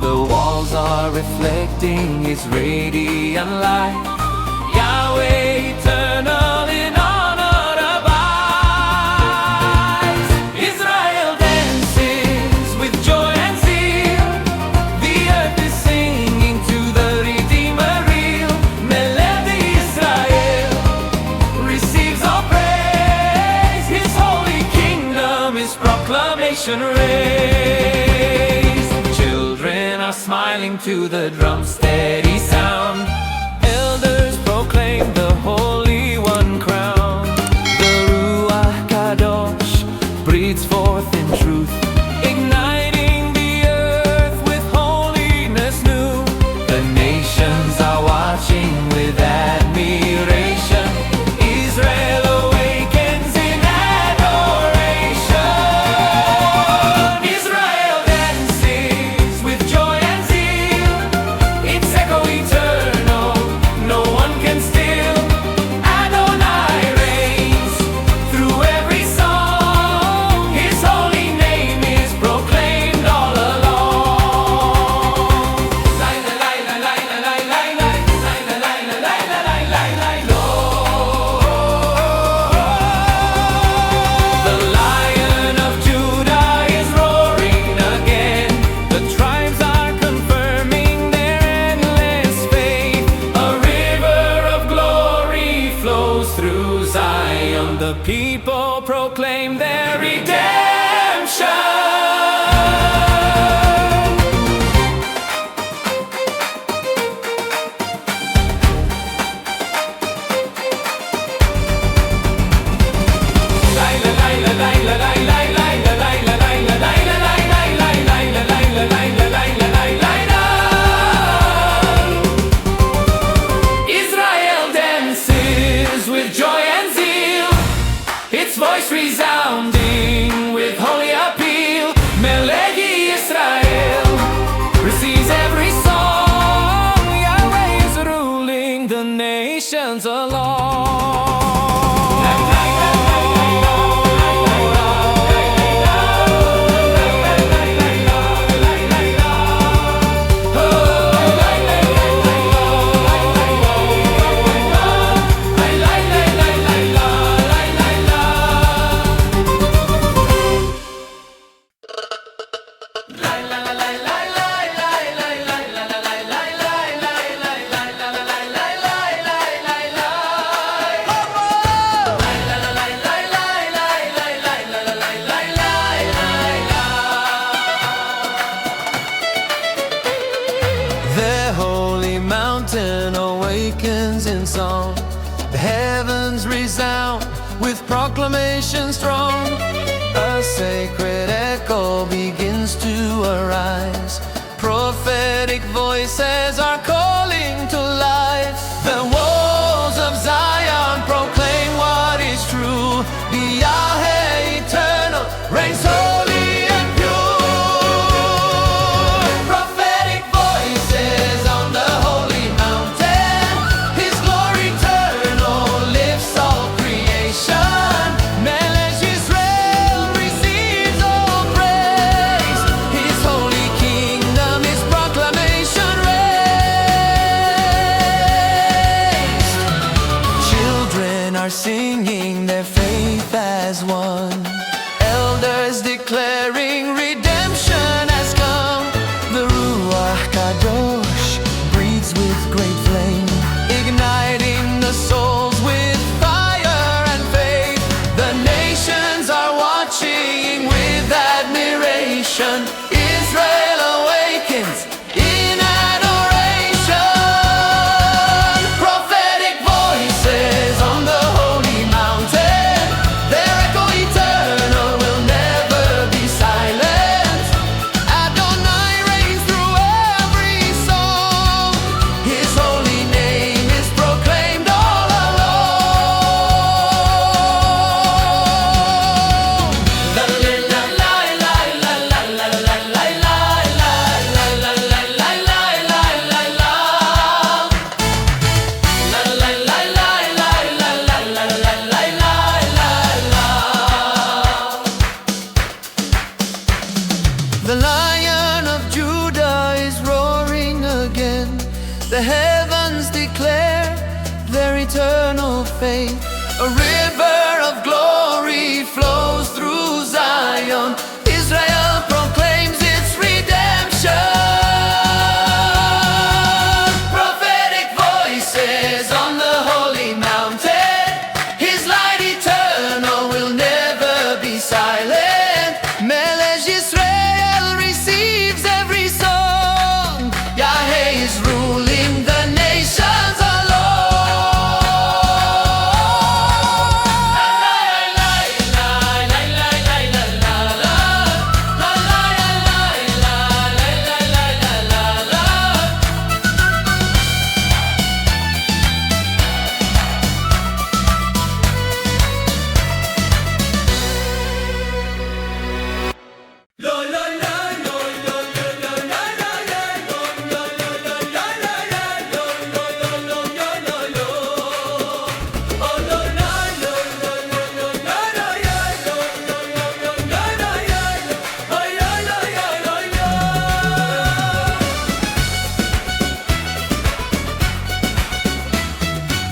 The walls are reflecting His radiant light. Yahweh eternal in honor abides. Israel dances with joy and zeal. The earth is singing to the Redeemer real. Melej Yisrael receives all praise. His holy kingdom is proclamation raised. Children are smiling to the drum's steady sound. Elders proclaim the Holy One crown. The Ruaj Kadosh breathes forth in truth, igniting the earth with holiness new. The nations are watching with admiration. Israel awakens in adoration. Israel dances with joy and zeal. Its echo eternal The holy mountain awakens in song. The heavens resound with proclamation strong. A sacred echo begins to arise. Prophetic voices are calling to life. The walls of Zion proclaim what is true. The YHWH eternal reigns holy and pure. Prophetic voices on the holy mountain. His glory eternal lifts all creation. Melej Yisrael receives all praise. His holy kingdom is proclamation raised. Children are singing their faith as one. Elders declaring redemption has come. The Ruaj Kadosh breathes with great flame, igniting the souls with fire and faith. The nations are watching with admiration. Israel awakens in adoration. Prophetic voices on the holy mountain. Their echo eternal will never be silent. Adonai reigns through every song. His holy name is proclaimed all along. La la la la la la la la la la la la la la la la la la la. La la la la la la la la la la la la. The Lion of Judah is roaring again. The heavens declare their eternal faith. A river of glory flows through Zion. Israel proclaims its redemption. Prophetic voices on the holy mountain. His light eternal will never be silent. Melej Yisrael receives every song. YHWH is ruling the nations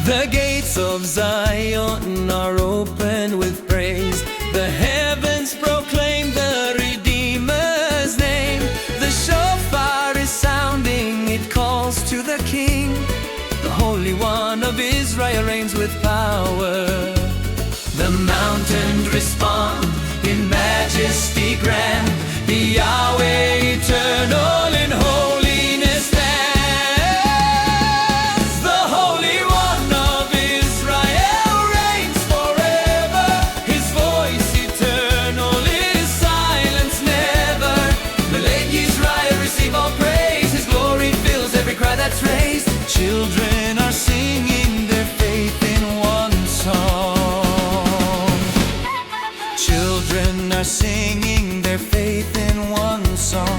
The gates of Zion are open with praise. The heavens proclaim the Redeemer's name. The shofar is sounding, it calls to the King. The Holy One of Israel reigns with power. The mountains respond in majesty grand. The Yahweh eternal in holiness stands. The Holy One of Israel reigns forever. His voice eternal is silence never. Melej Yisrael receive all praise. His glory fills every cry that's raised. Children are singing their faith in one song. Children are singing their faith in one song.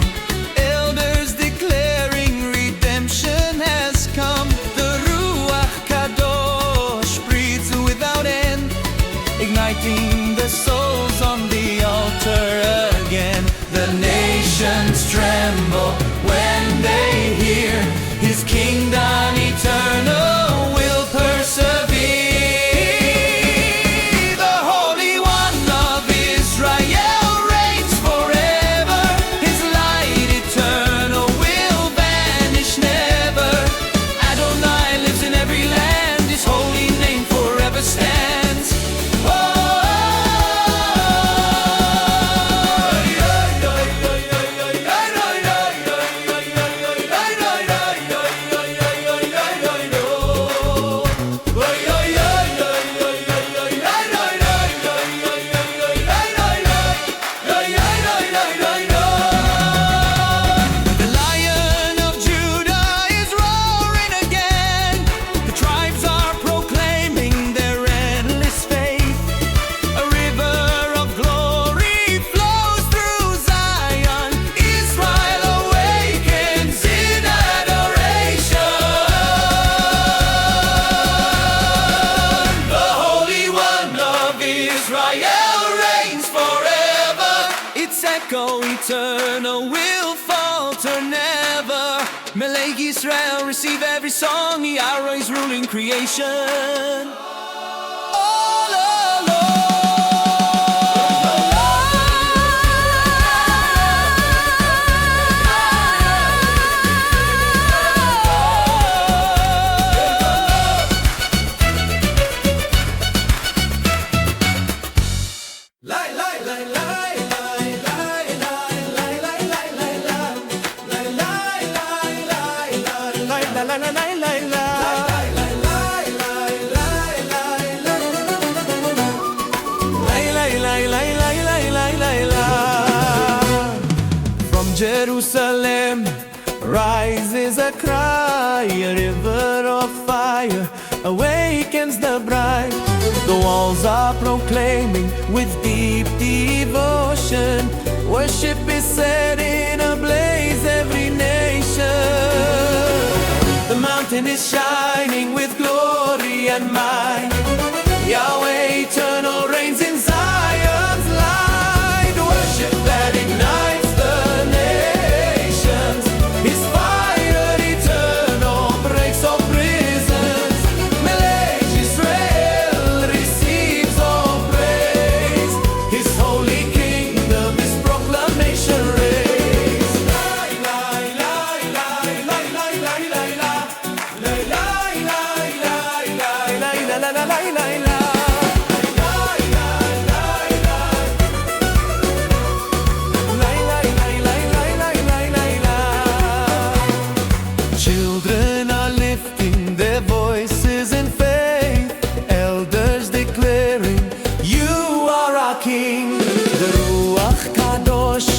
Melej Yisrael, receive every song. YHWH is ruling creation. All alone. From Jerusalem rises a cry, a river of fire awakens the bride. The walls are proclaiming with deep devotion. Worship is set in a blaze every nation. The mountain is shining with glory and might. Yahweh eternal reigns in Zion's light. Worship that ignites the nations. His fire eternal breaks all prisons. Melej Yisrael receives all praise. His holy kingdom is proclamation raised. Children are lifting their voices in faith, elders declaring, you are our King. The Ruaj Kadosh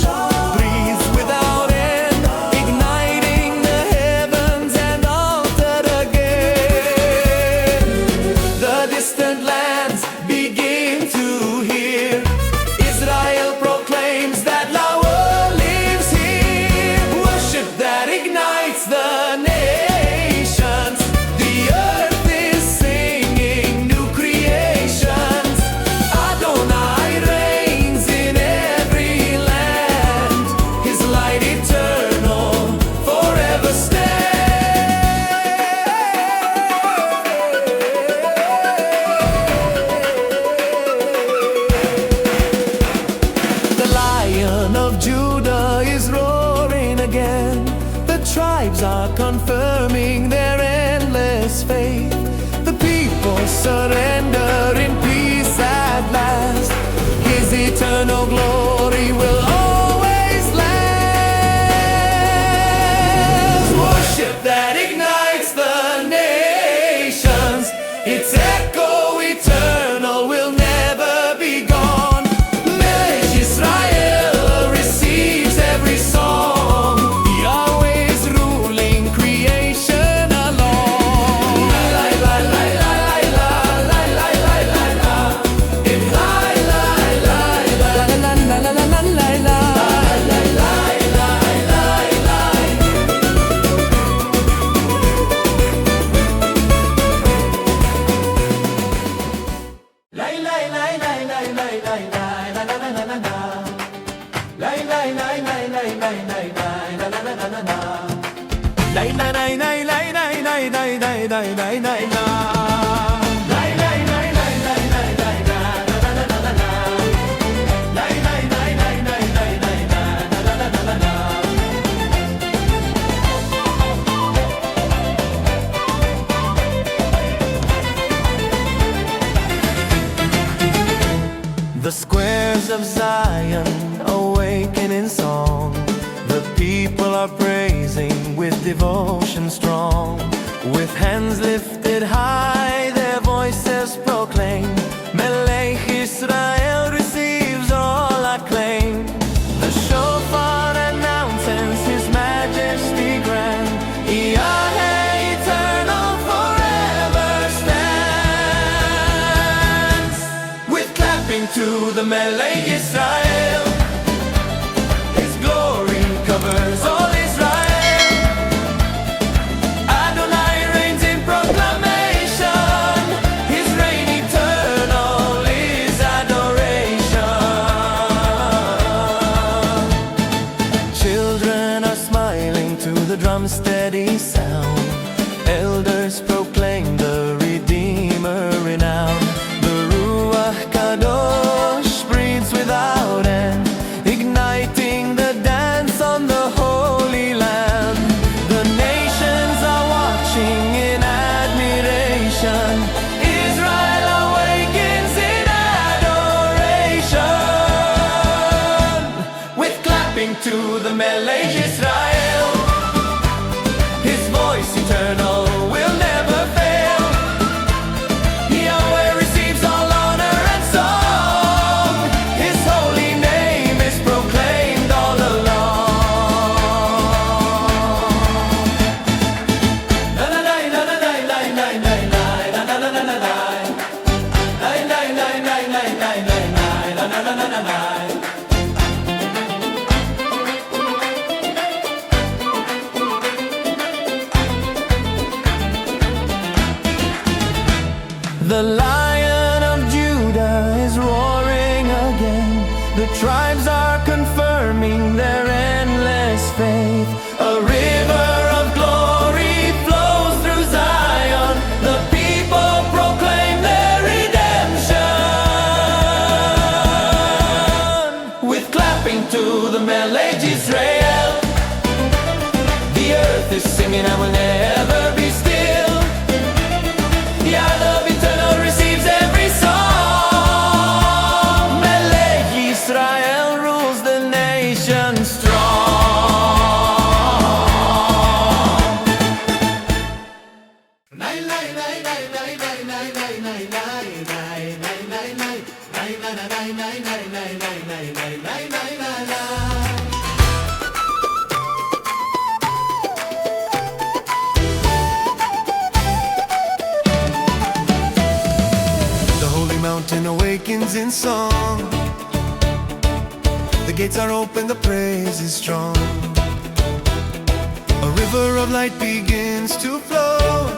breathes without end, igniting the heavens and altered again. The distant lands begin to hear. Israel proclaims that Yahweh lives here. Worship that ignites the nations. The earth is singing new creations. Adonai reigns in every land. His light eternal forever The Lion of Judah is roaring again. The tribes are confirming their endless faith. The people surrender in peace at last. His eternal glory will always last. Worship that ignites the nations. Its echo eternal will never be gone. Melej Yisrael receives every song. Yahweh is ruling creation alone. The squares of Zion awaken in song. The people are praising with devotion strong. With hands lifted high, their voices proclaim. Melej Yisrael receives all acclaim. The shofar announces His majesty grand. Yahweh eternal forever stands. With clapping to the Melej Yisrael, His glory covers all Israel. Adonai reigns in proclamation. His reign eternal is adoration. Children are smiling to the drums steady sound. Elders proclaim the Redeemer renowned. The Ruaj Kadosh breathes without end, igniting the dance on the Holy Land. The nations are watching in admiration. Israel awakens in adoration, with clapping to the Melej Yisrael. His voice eternal will never fail. Yahweh receives all honor and song. His holy name is proclaimed all along. The Lion of Judah is roaring again. The tribes are confirming their endless faith. A river of glory flows through Zion. The people proclaim their redemption, with clapping to the Melej Yisrael. The earth is singing and will never be still. Yeah, love eternal receives every song. Melej Yisrael rules the nation strong. Mountain awakens in song. The gates are open, the praise is strong. A river of light begins to flow.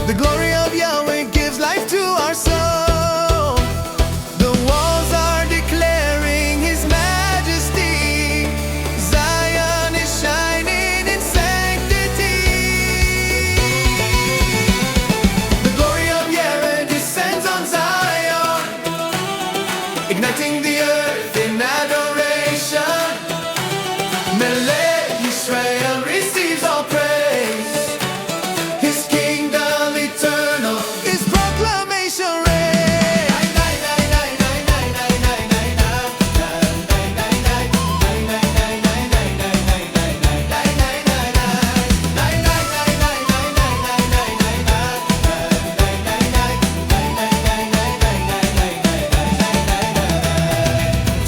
The glory of Yahweh gives life to our soul. The walls are declaring His majesty. Zion is shining in sanctity. The glory of Yahweh descends on Zion, igniting the earth in adoration. Melej Yisrael receives all praise. His kingdom eternal is proclamation reign.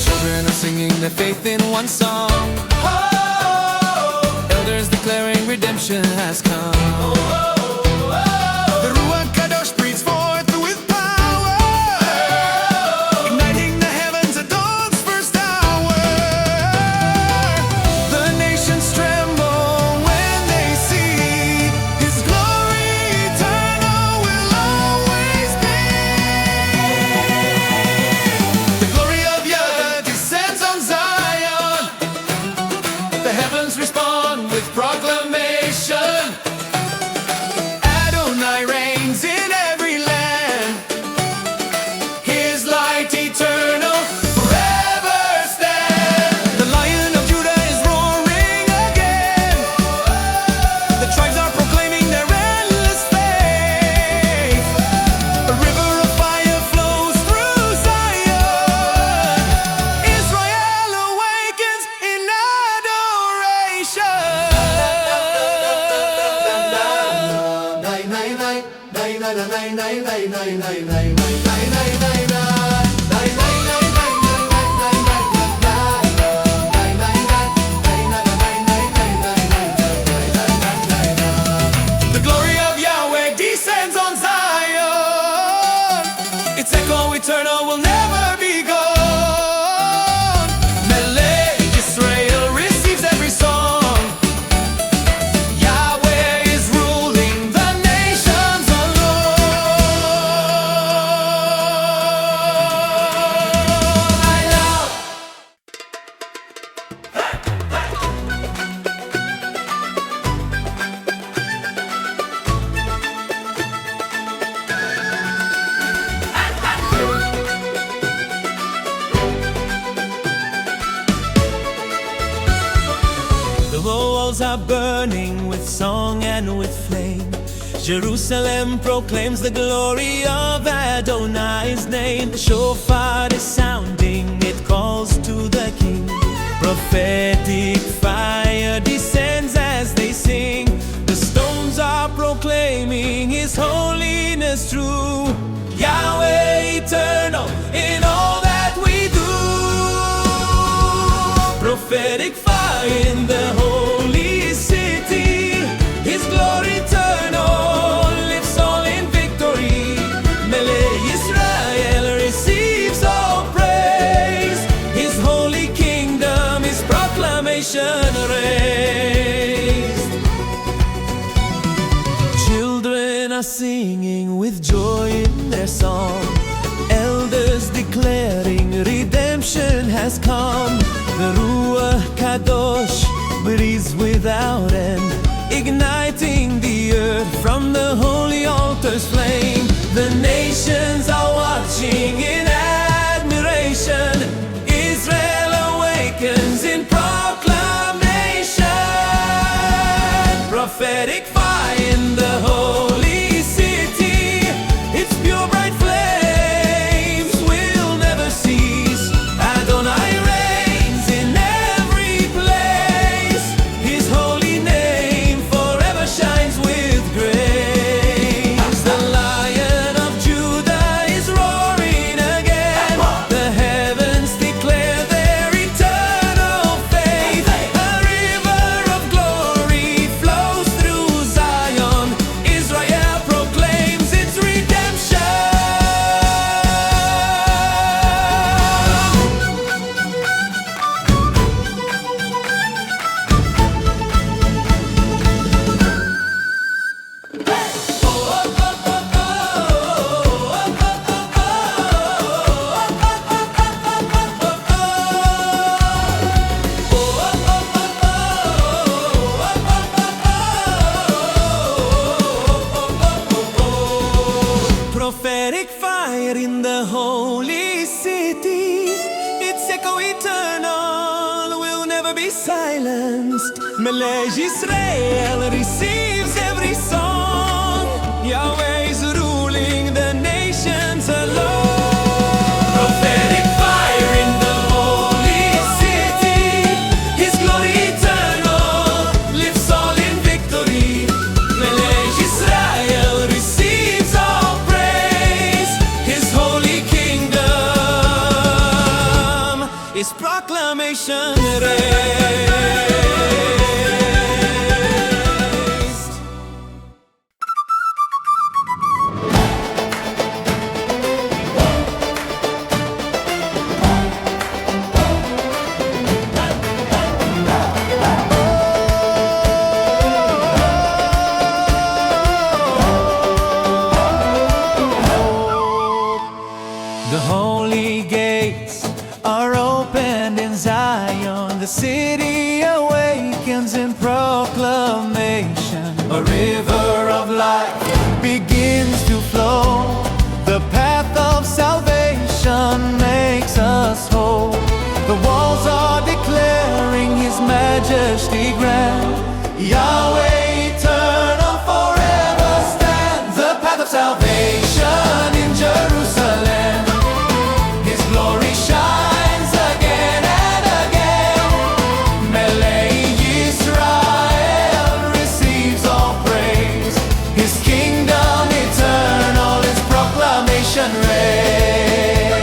Children are singing their faith in one song. Elders declaring redemption has come. The Ruaj Kadosh breathes forth with power, igniting the heavens at dawn's first hour. The nations tremble when they see His glory eternal will always be. The glory of Yahweh descends on Zion. The heavens respond with proclamation. Adonai reigns in every land. His light eternal forever stands. The Lion of Judah is roaring again. The tribes are proclaiming their endless faith. A river of fire flows through Zion. Israel awakens in adoration. The glory of Yahweh descends on Zion. Its echo eternal will never be gone. Melej Yisrael receives every song. Yahweh is ruling the nations alone. walls are burning with song and with flame. Jerusalem proclaims the glory of Adonai's name. The shofar is sounding, it calls to the King. Prophetic fire descends as they sing. The stones are proclaiming His holiness true. Yahweh eternal in all that we do. Prophetic fire in the holy city. His glory eternal lifts all in victory. Melej Yisrael receives all praise. His holy kingdom is proclamation raised. Children are singing with joy in their song. Elders declaring redemption has come. The Ruaj Kadosh breathes without end, igniting the earth from the holy altar's flame. The nations are watching in admiration. Israel awakens in proclamation. Prophetic fire in the holy city. Its pure bright flames will never cease. Adonai reigns in every place. His holy name forever shines with grace. The Lion of Judah is roaring again. The heavens declare their eternal faith. A river of glory flows through Zion. Israel proclaims its redemption. Prophetic fire in the holy city. Its echo eternal will never be silenced. Melej Yisrael receives every song. Yahweh is ruling the nations alone. Prophetic fire in the holy city. His glory eternal lifts all in victory. Melej Yisrael receives all praise. His holy kingdom is proclamation raised. The holy gates are opened in Zion. The city awakens in proclamation. A river of life begins to flow. The path of salvation makes us whole. The walls are declaring His majesty grand. Yahweh eternal forever stands. The path of salvation in Jerusalem. His glory shines again and again. Melej Yisrael receives all praise. His kingdom eternal is proclamation raised.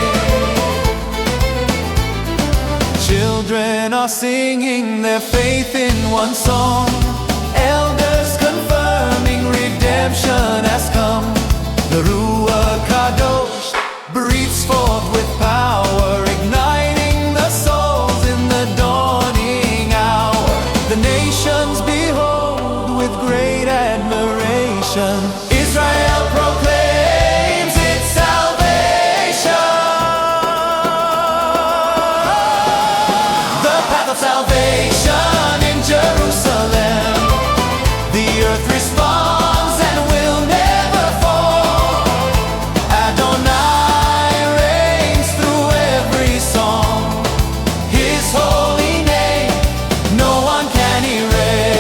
Children are singing their faith in one song. Elders confirming redemption has come. The Ruaj Kadosh breathes forth with power, igniting the souls in the dawning hour. The nations behold with great admiration. Israel proclaims its salvation. The path of salvation in Jerusalem. The earth responds and will never fall. Adonai reigns through every song. His holy name no one can erase.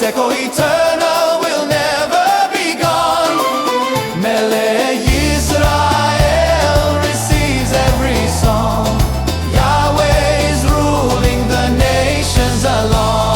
echo eternal will never be gone. Melej Yisrael receives every song. Yahweh is ruling the nations along.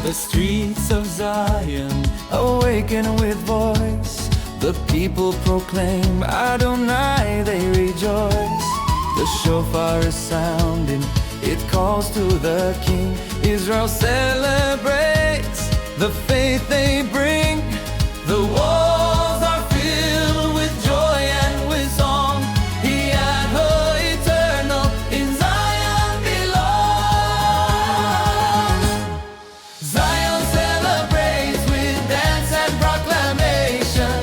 The streets of Zion awaken with voice. The people proclaim Adonai, they rejoice. The shofar is sounding, it calls to the King. Israel celebrates the faith they bring. The walls are filled with joy and with song. YHWH eternal in Zion belongs. Zion celebrates with dance and proclamation.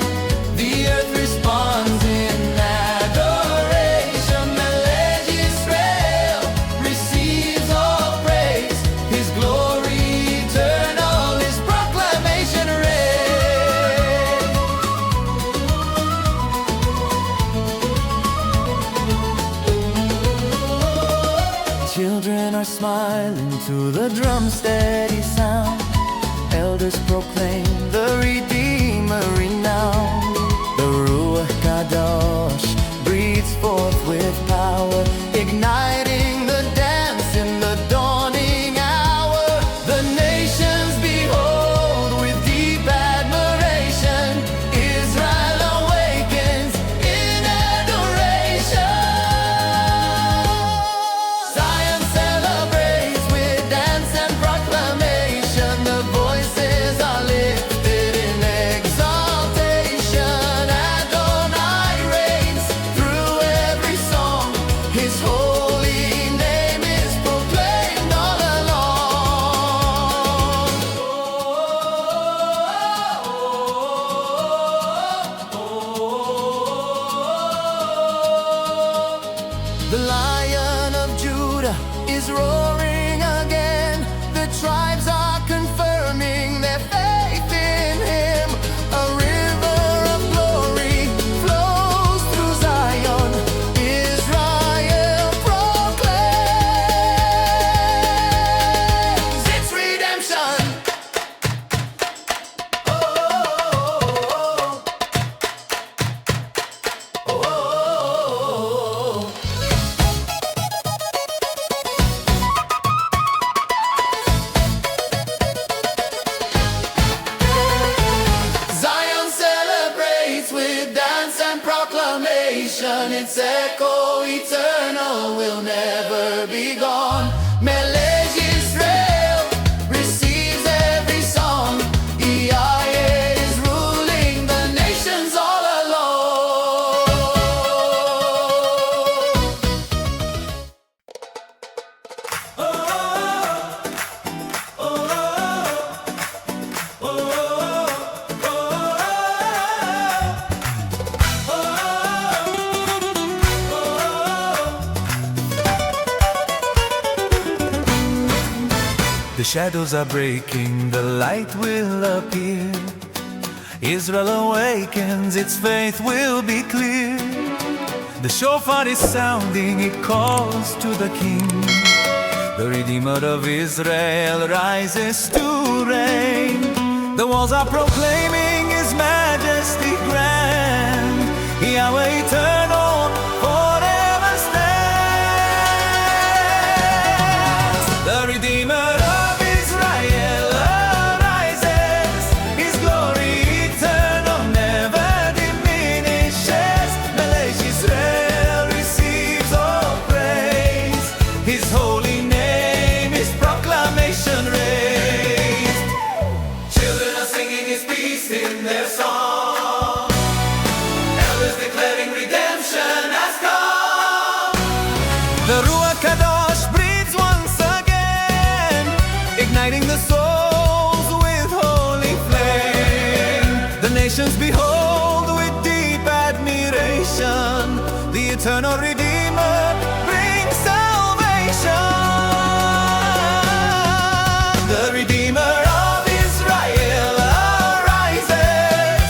The earth responds in adoration. Melej Yisrael receives all praise. His glory eternal, His proclamation reigns. Children are smiling to the drum's steady sound. Elders proclaim the Redeemer renowned. The Ruaj Kadosh breathes forth with power, igniting the dance in the dawning hour. The nations behold with deep admiration. Israel awakens in adoration. Zion celebrates with dance and proclamation. The voices are lifted in exaltation. Adonai reigns through every song. His holy name is proclaimed all along. The Lion of Judah is roaring again. The tribes are confirming their faith in Him. A river of glory flows through Zion. Israel proclaims its redemption. Zion celebrates with dance and proclamation. Its echo eternal will never be gone. Melej Yisrael receives every song. YHWH is ruling the nations all along. The shadows are breaking, the light will appear. Israel awakens, its faith will be clear. The shofar is sounding, it calls to the King. The Redeemer of Israel rises to reign. The walls are proclaiming His majesty grand. Yahweh eternal forever stands. The Redeemer of Israel arises. His glory eternal never diminishes. Melej Yisrael receives all praise. His holy name, His proclamation raised. Children are singing His peace in their song. eternal Redeemer brings salvation. The Redeemer of Israel arises.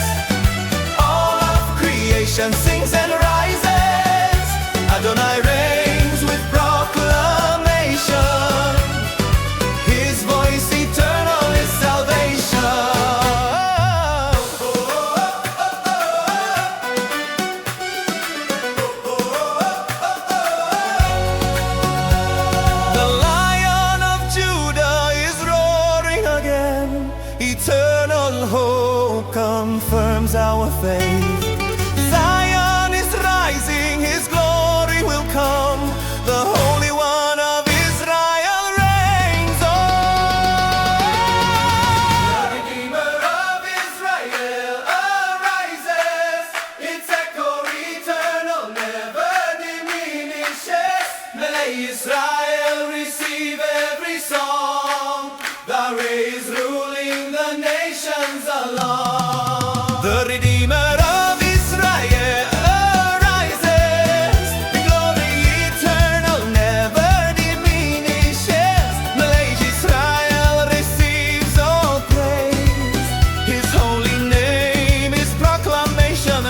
All of creation sings and rises. Adonai reigns with proclamation. His voice eternal is salvation. The Lion of Judah is roaring again. Eternal hope confirms our faith. Zion is rising, His glory will come. The Holy One of Israel reigns on. The Redeemer of Israel arises. Its echo eternal never diminishes. Melej Yisrael receive every song. The rays ruling the nations along. The Redeemer of Israel arises. The glory eternal never diminishes. Melej Yisrael receives all praise. His holy name is Proclamation.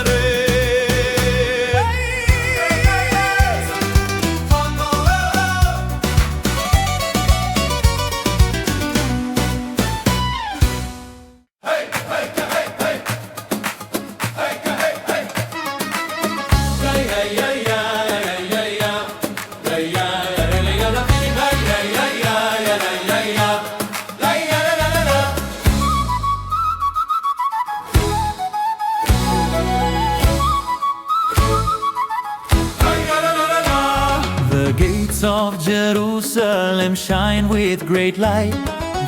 The gates of Jerusalem shine with great light.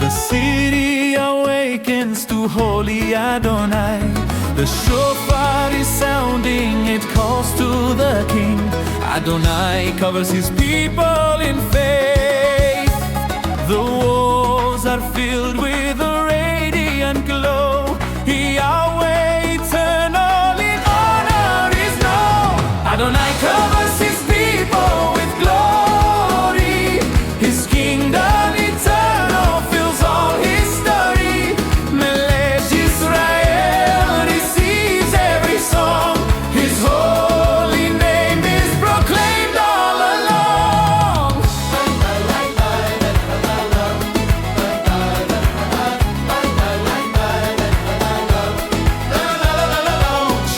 The city awakens to holy Adonai. The shofar is sounding, it calls to the King. Adonai covers His people in faith. The walls are filled with a radiant glow. Yahweh eternal in honor is known. Adonai covers His people with glory. His kingdom eternal fills all history. Melej Yisrael receives every song. His holy name is proclaimed all along.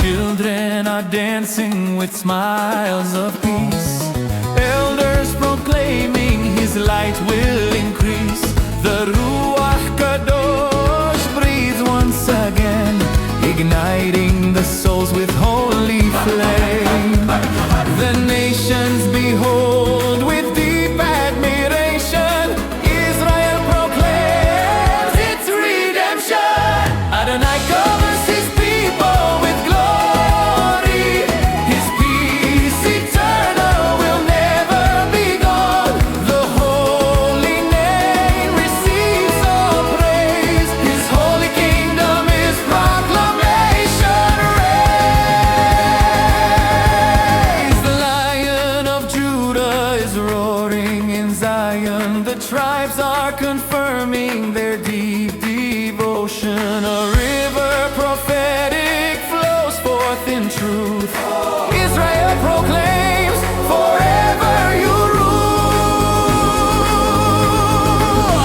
Children are dancing with smiles of peace. Elders proclaiming His light will increase. The Ruaj Kadosh breathes once again, igniting the souls with holy flame. The nations behold with deep admiration. Israel proclaims its redemption. Adonai covers His people with glory. His peace eternal will never be gone. The holy name receives all praise. His holy kingdom is proclamation. Raise the Lion of Judah is roaring in Zion. The tribes are confirming their deep devotion. A river prophetic flows forth in truth. Israel proclaims, forever you rule.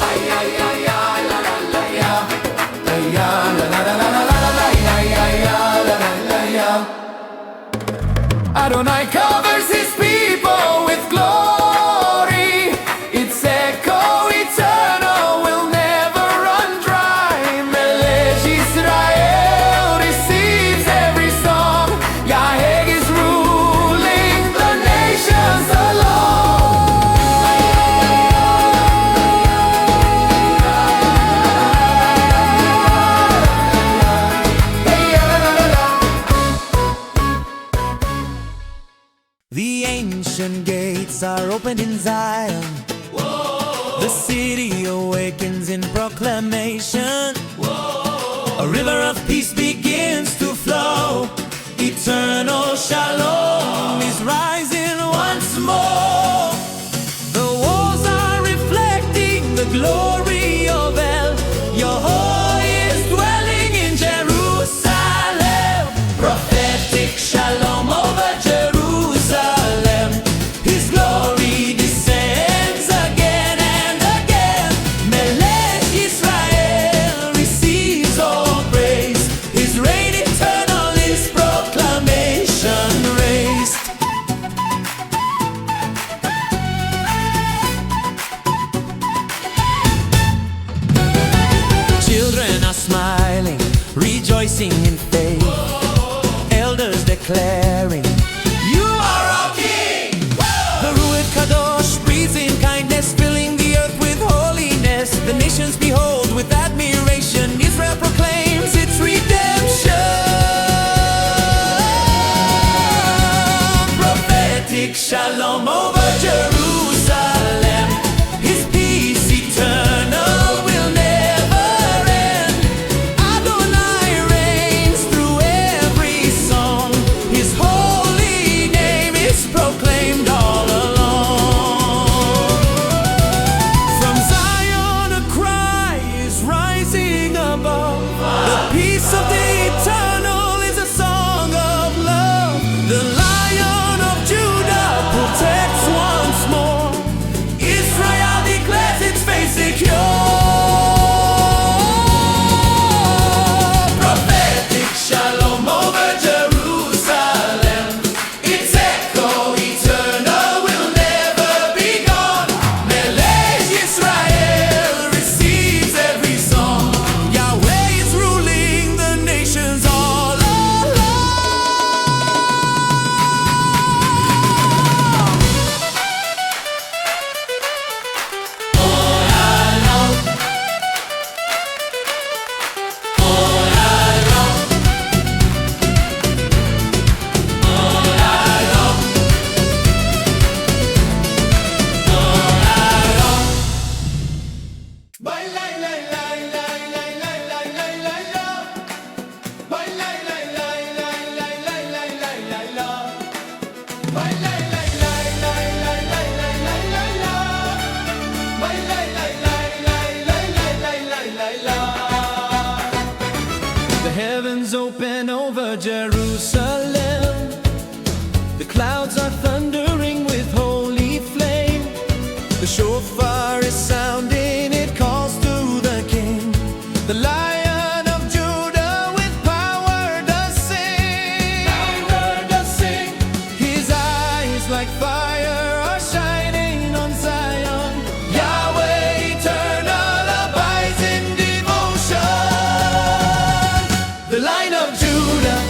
Ay, ay, ay, ay, la, la, la, ya. La, ya, la, la, la, la, la, la, la, ya, ya, ya, la, la, la, ya. Adonai covers His people with glory. Its echo eternal will never run dry. Melej Yisrael receives every song. YHWH is ruling the nations The ancient gates are opened in Zion. Whoa. The city awakens in proclamation. Whoa. A river of peace begins to flow. Eternal eternal shalom is rising once more. The walls are reflecting the glory of El Yahweh is dwelling in Jerusalem. Prophetic Shalom over Jerusalem. His glory descends again and again. Melej Yisrael receives all praise. His reign eternal is proclamation raised. Children are smiling, rejoicing in faith. Elders declaring, "You are our King." The Ruaj Kadosh breathes in kindness, filling the earth with holiness. The nations behold with admiration. Israel proclaims its redemption. Prophetic Shalom over Jerusalem. His peace eternal will never end. Adonai reigns through every song. His holy name is proclaimed all along. From Zion a cry is rising above. The peace of the eternal is a song of love. The Lion of Judah protects once more. Israel declares its faith secure. Prophetic Shalom over Jerusalem. Its echo eternal will never be gone. Melej Yisrael receives every song. Yahweh is ruling the nations all along. The heavens open over Jerusalem. The clouds are thundering with holy flame. The shofar is sounding, it calls to the King. The Lion of Judah with power does sing. His eyes like fire are shining on Zion. Yahweh eternal abides in devotion. The Lion of Judah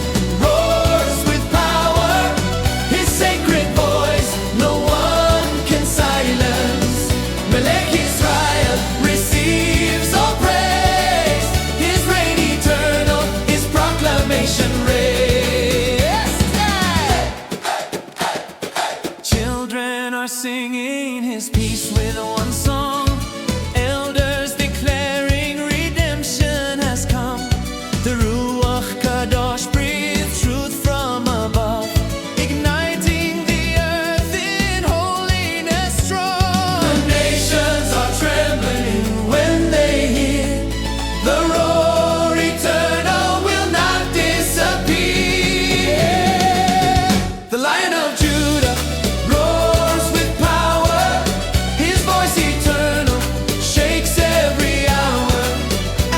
roars with power. His sacred voice no one can silence. Melej Yisrael receives all praise. His reign eternal is proclamation raised. Children are singing his peace with one song. Elders declaring redemption has come. The Ruaj Kadosh breathes truth from above, igniting the earth in holiness strong. The nations are trembling when they hear the roar eternal will not disappear. The Lion of Judah roars with power. His voice eternal shakes every hour.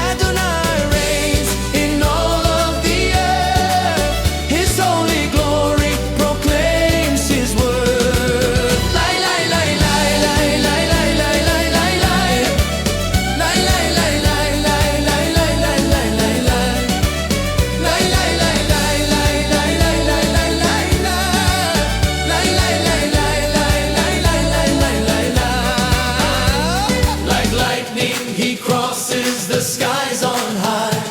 Adonai reigns in all of the earth. His holy glory proclaims his word. Lai lai lai lai lai lai lai lai lai lai lai. Lai lai lai lai lai lai lai lai lai lai lai. Lai lai lai lai lai lai lai lai lai lai lai. Lai lai lai lai lai lai lai lai lai lai lai. Like lightning he crosses the skies on high.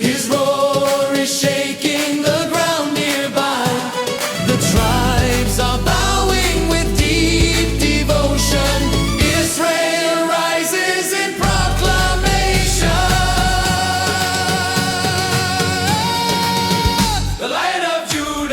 His roar is shaking the ground nearby. The tribes are bowing with deep devotion. Israel rises in proclamation. The Lion of Judah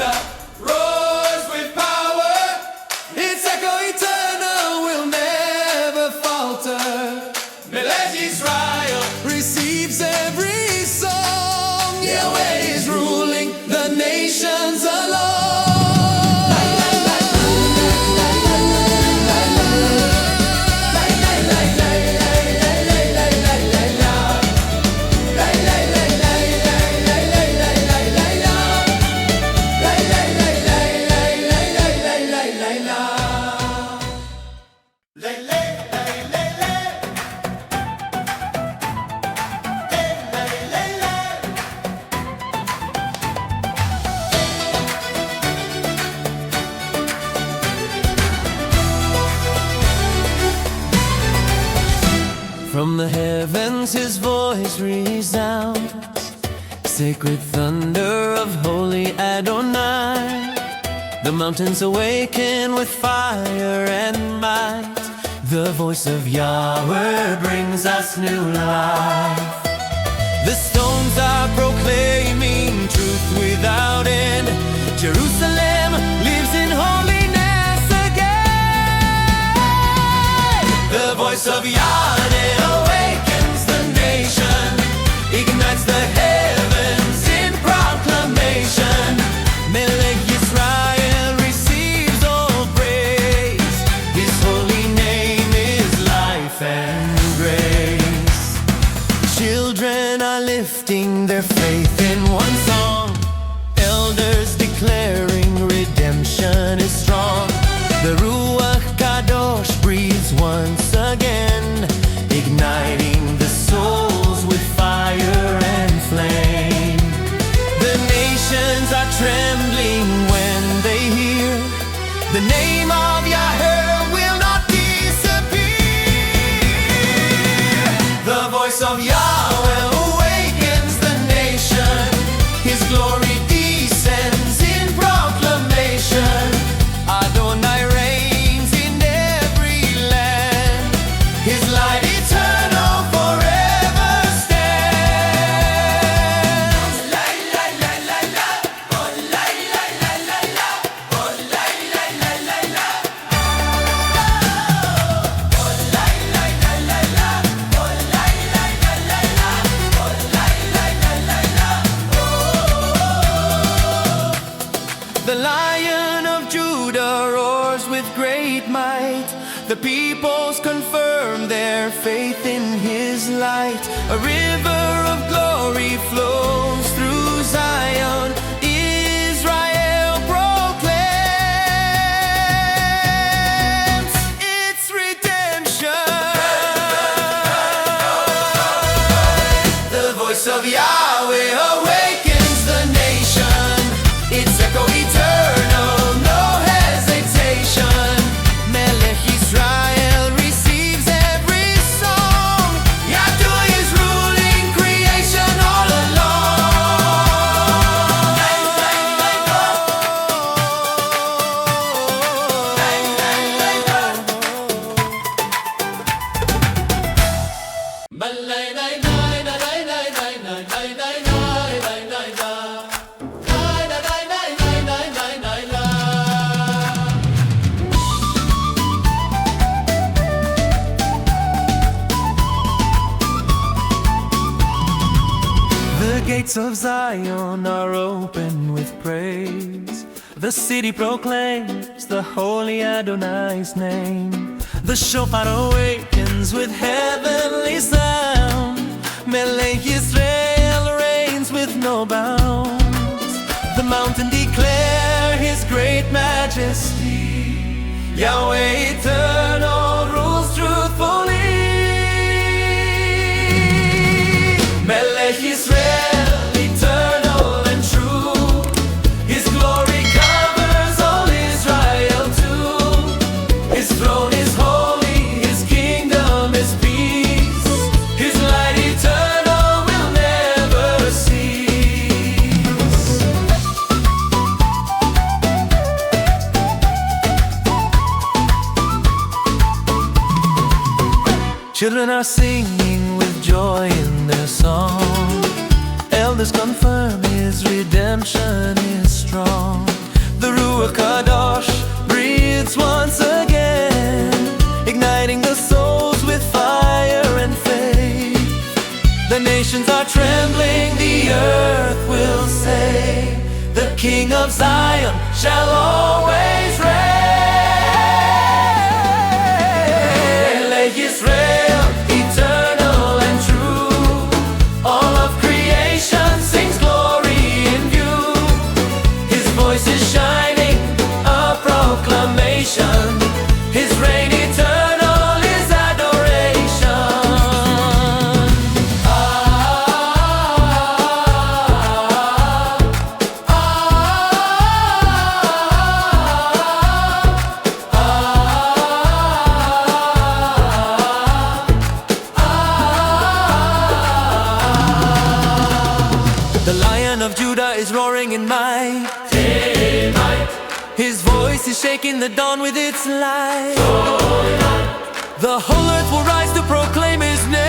From the heavens his voice resounds, sacred thunder of holy Adonai. The mountains awaken with fire and might. The voice of Yahweh brings us new life. The stones are proclaiming truth without end. Jerusalem lives in holiness again. The voice of Yahweh awakens the nation, ignites the heavens in proclamation. Melej Yisrael receives all praise. His holy name is life and grace. Children are lifting their faith in one song, elders declaring redemption is strong. The Ruaj Kadosh breathes once again, igniting the souls with fire and flame. The nations are trembling when they hear the name of Yahweh will not disappear. The voice of Yahweh awakens the nation. His glory descends in proclamation. Adonai reigns in every land. His light eternal forever stands. La la la la la, oh la la la la la, oh la la la la la, oh la la la la la, oh la la la la la, oh la la la la la. The Lion of Judah roars with great might. The peoples confirm their faith in his light. A river of glory flows through Zion. Israel proclaims its redemption. The voice of Yahweh awakens the nation. Its echo eternal, no hesitation. Melej Yisrael receives every song. Yahweh is ruling creation all The gates of Zion are open with praise. The city proclaims the holy Adonai's name. The shofar awakens with heavenly sound. Melej Yisrael reigns with no bounds. The mountain declare his great majesty. Yahweh eternal rules truthfully. Melej Yisrael, eternal and true. His glory covers all Israel too. His throne is holy, his kingdom is peace. His light eternal will never cease. Children are singing with joy in their song. Elders confirm his redemption is strong. The Ruaj Kadosh breathes once again, igniting the souls with fire and faith. The nations are trembling, the earth will say, the King of Zion shall always reign. Melej Yisrael, eternal and true. All of creation sings glory in view. His voice is shining, a proclamation. His reign eternal is adoration. of Judah is roaring in might. His voice is shaking the dawn with its light. The whole earth will rise to proclaim His name.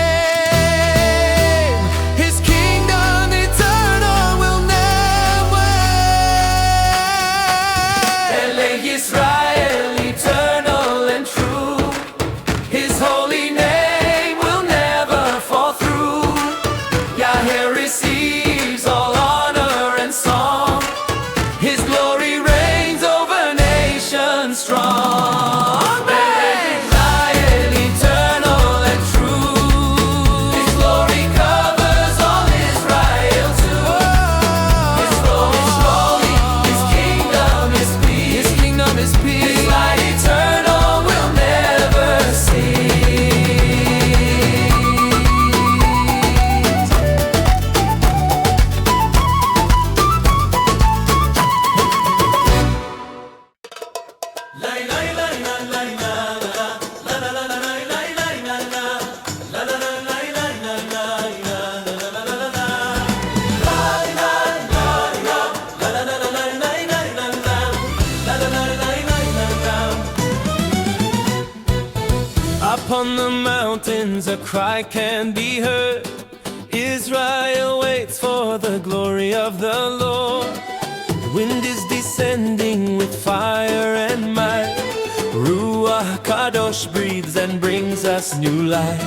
His kingdom eternal will never end. Melej Yisrael, eternal and true. His holy name will never fall through. YHWH receives all honor and song. His glory reigns over nations strong. Melej Yisrael, eternal and true. His glory covers all Israel too. His throne is holy, His kingdom is peace. His kingdom is peace. His light eternal will never Upon the mountains a cry can be heard. Israel waits for the glory of the Lord. The wind is descending with fire and might. Ruaj Kadosh breathes and brings us new life.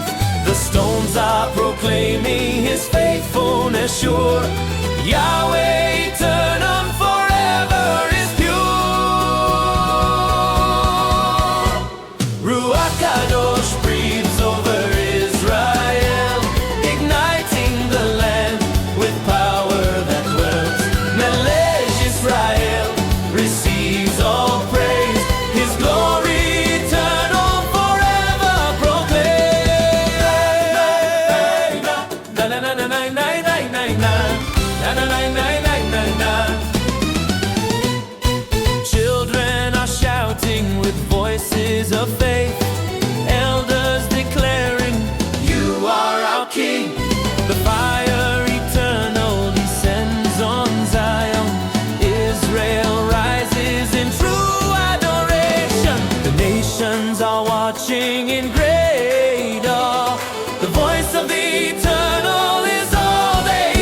The stones are proclaiming His faithfulness sure. Yahweh eternal forever is pure. Ruaj Kadosh breathes over Israel, igniting the land with power that dwells. Melej Yisrael receives all praise. His glory eternal forever proclaimed. Na na na na na na na na na na na na na na. Children are shouting with voices of faith. Elders declaring, You are our King. The fire eternal descends on Zion. Israel rises in true adoration. The nations are watching in great awe. The voice of the eternal is all they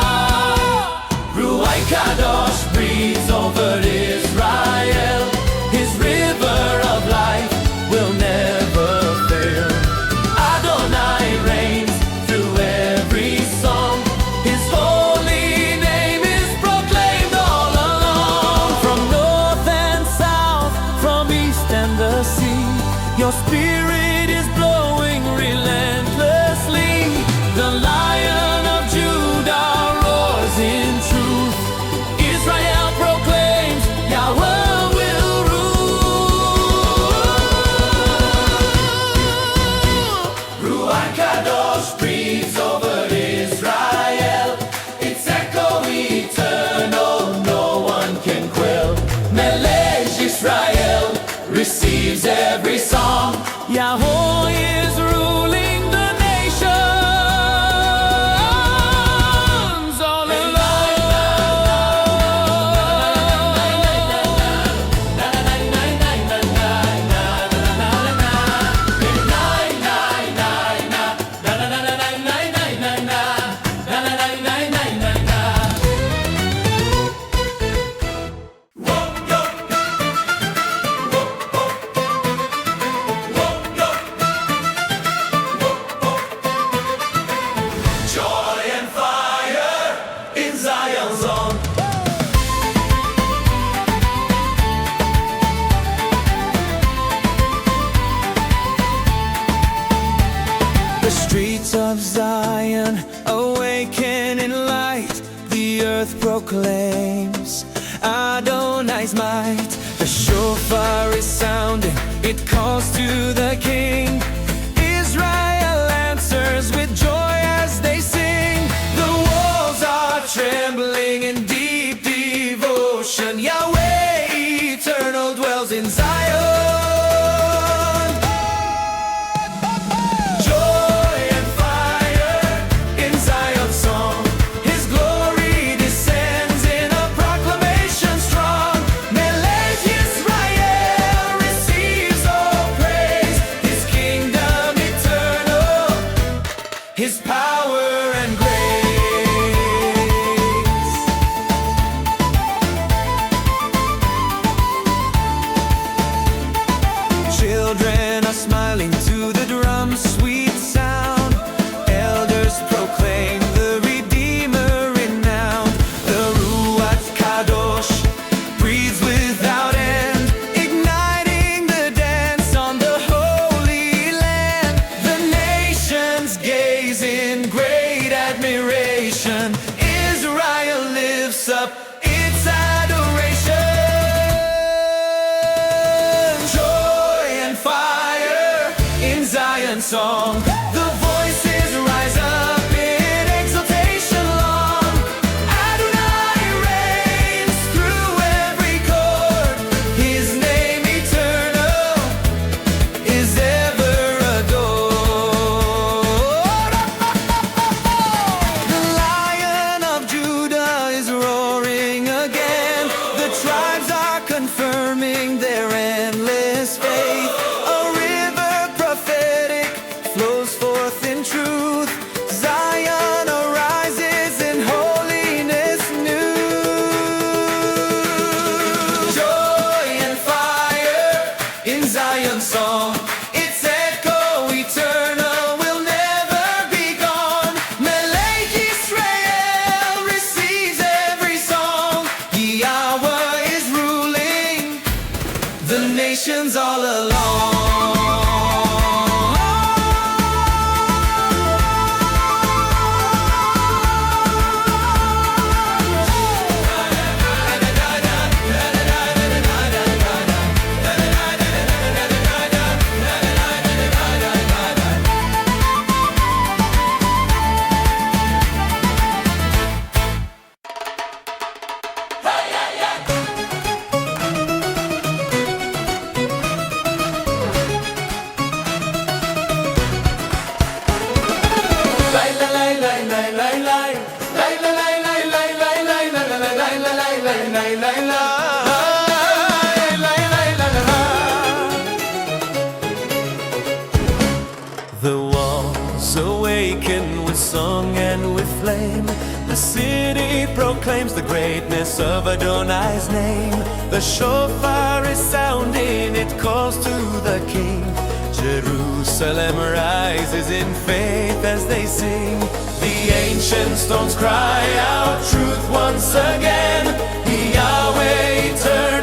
saw. Ruaj Kadosh breathes over Israel. His river of life will never fail. Adonai reigns through every song. His holy name is proclaimed all along. From north and south, from east and the sea, your spirit is blowing relentlessly. The Lion of Judah roars in truth. Israel proclaims, Yahweh will rule. Ruaj Kadosh breathes over Israel. Its echo eternal, no one can quell. Melej Yisrael receives every song. Yahweh is ruling the nations all Joy and fire in Zion's own. The streets of Zion awaken in light. The earth proclaims Adonai's might. The shofar is sounding, it calls to the King. Israel answers with joy as they sing. The walls are trembling in deep devotion. Yahweh eternal dwells in Zion. Joy and fire in Zion's children are smiling to the drum's sweet sound. Elders proclaim the Redeemer renowned. The Ruaj Kadosh breathes without end, igniting the dance on the Holy Land. The nations gaze in great admiration. Israel lifts up its adoration. Joy and fire in Zion's song. The voices rise up in exaltation long. Adonai reigns through every chord. His name eternal is ever adored. The Lion of Judah is roaring again. The tribes are confirming their endless faith. A river prophetic flows forth in truth. Zion arises in holiness new. Joy and fire in Zion's song. Its echo eternal will never be gone. Melej Yisrael receives every song. YHWH is ruling the nations all along. The walls awaken with song and with flame. The city proclaims the greatness of Adonai's name. The shofar is sounding, it calls to the King. Jerusalem rises in faith as they sing. The ancient stones cry out truth once again. YHWH eternal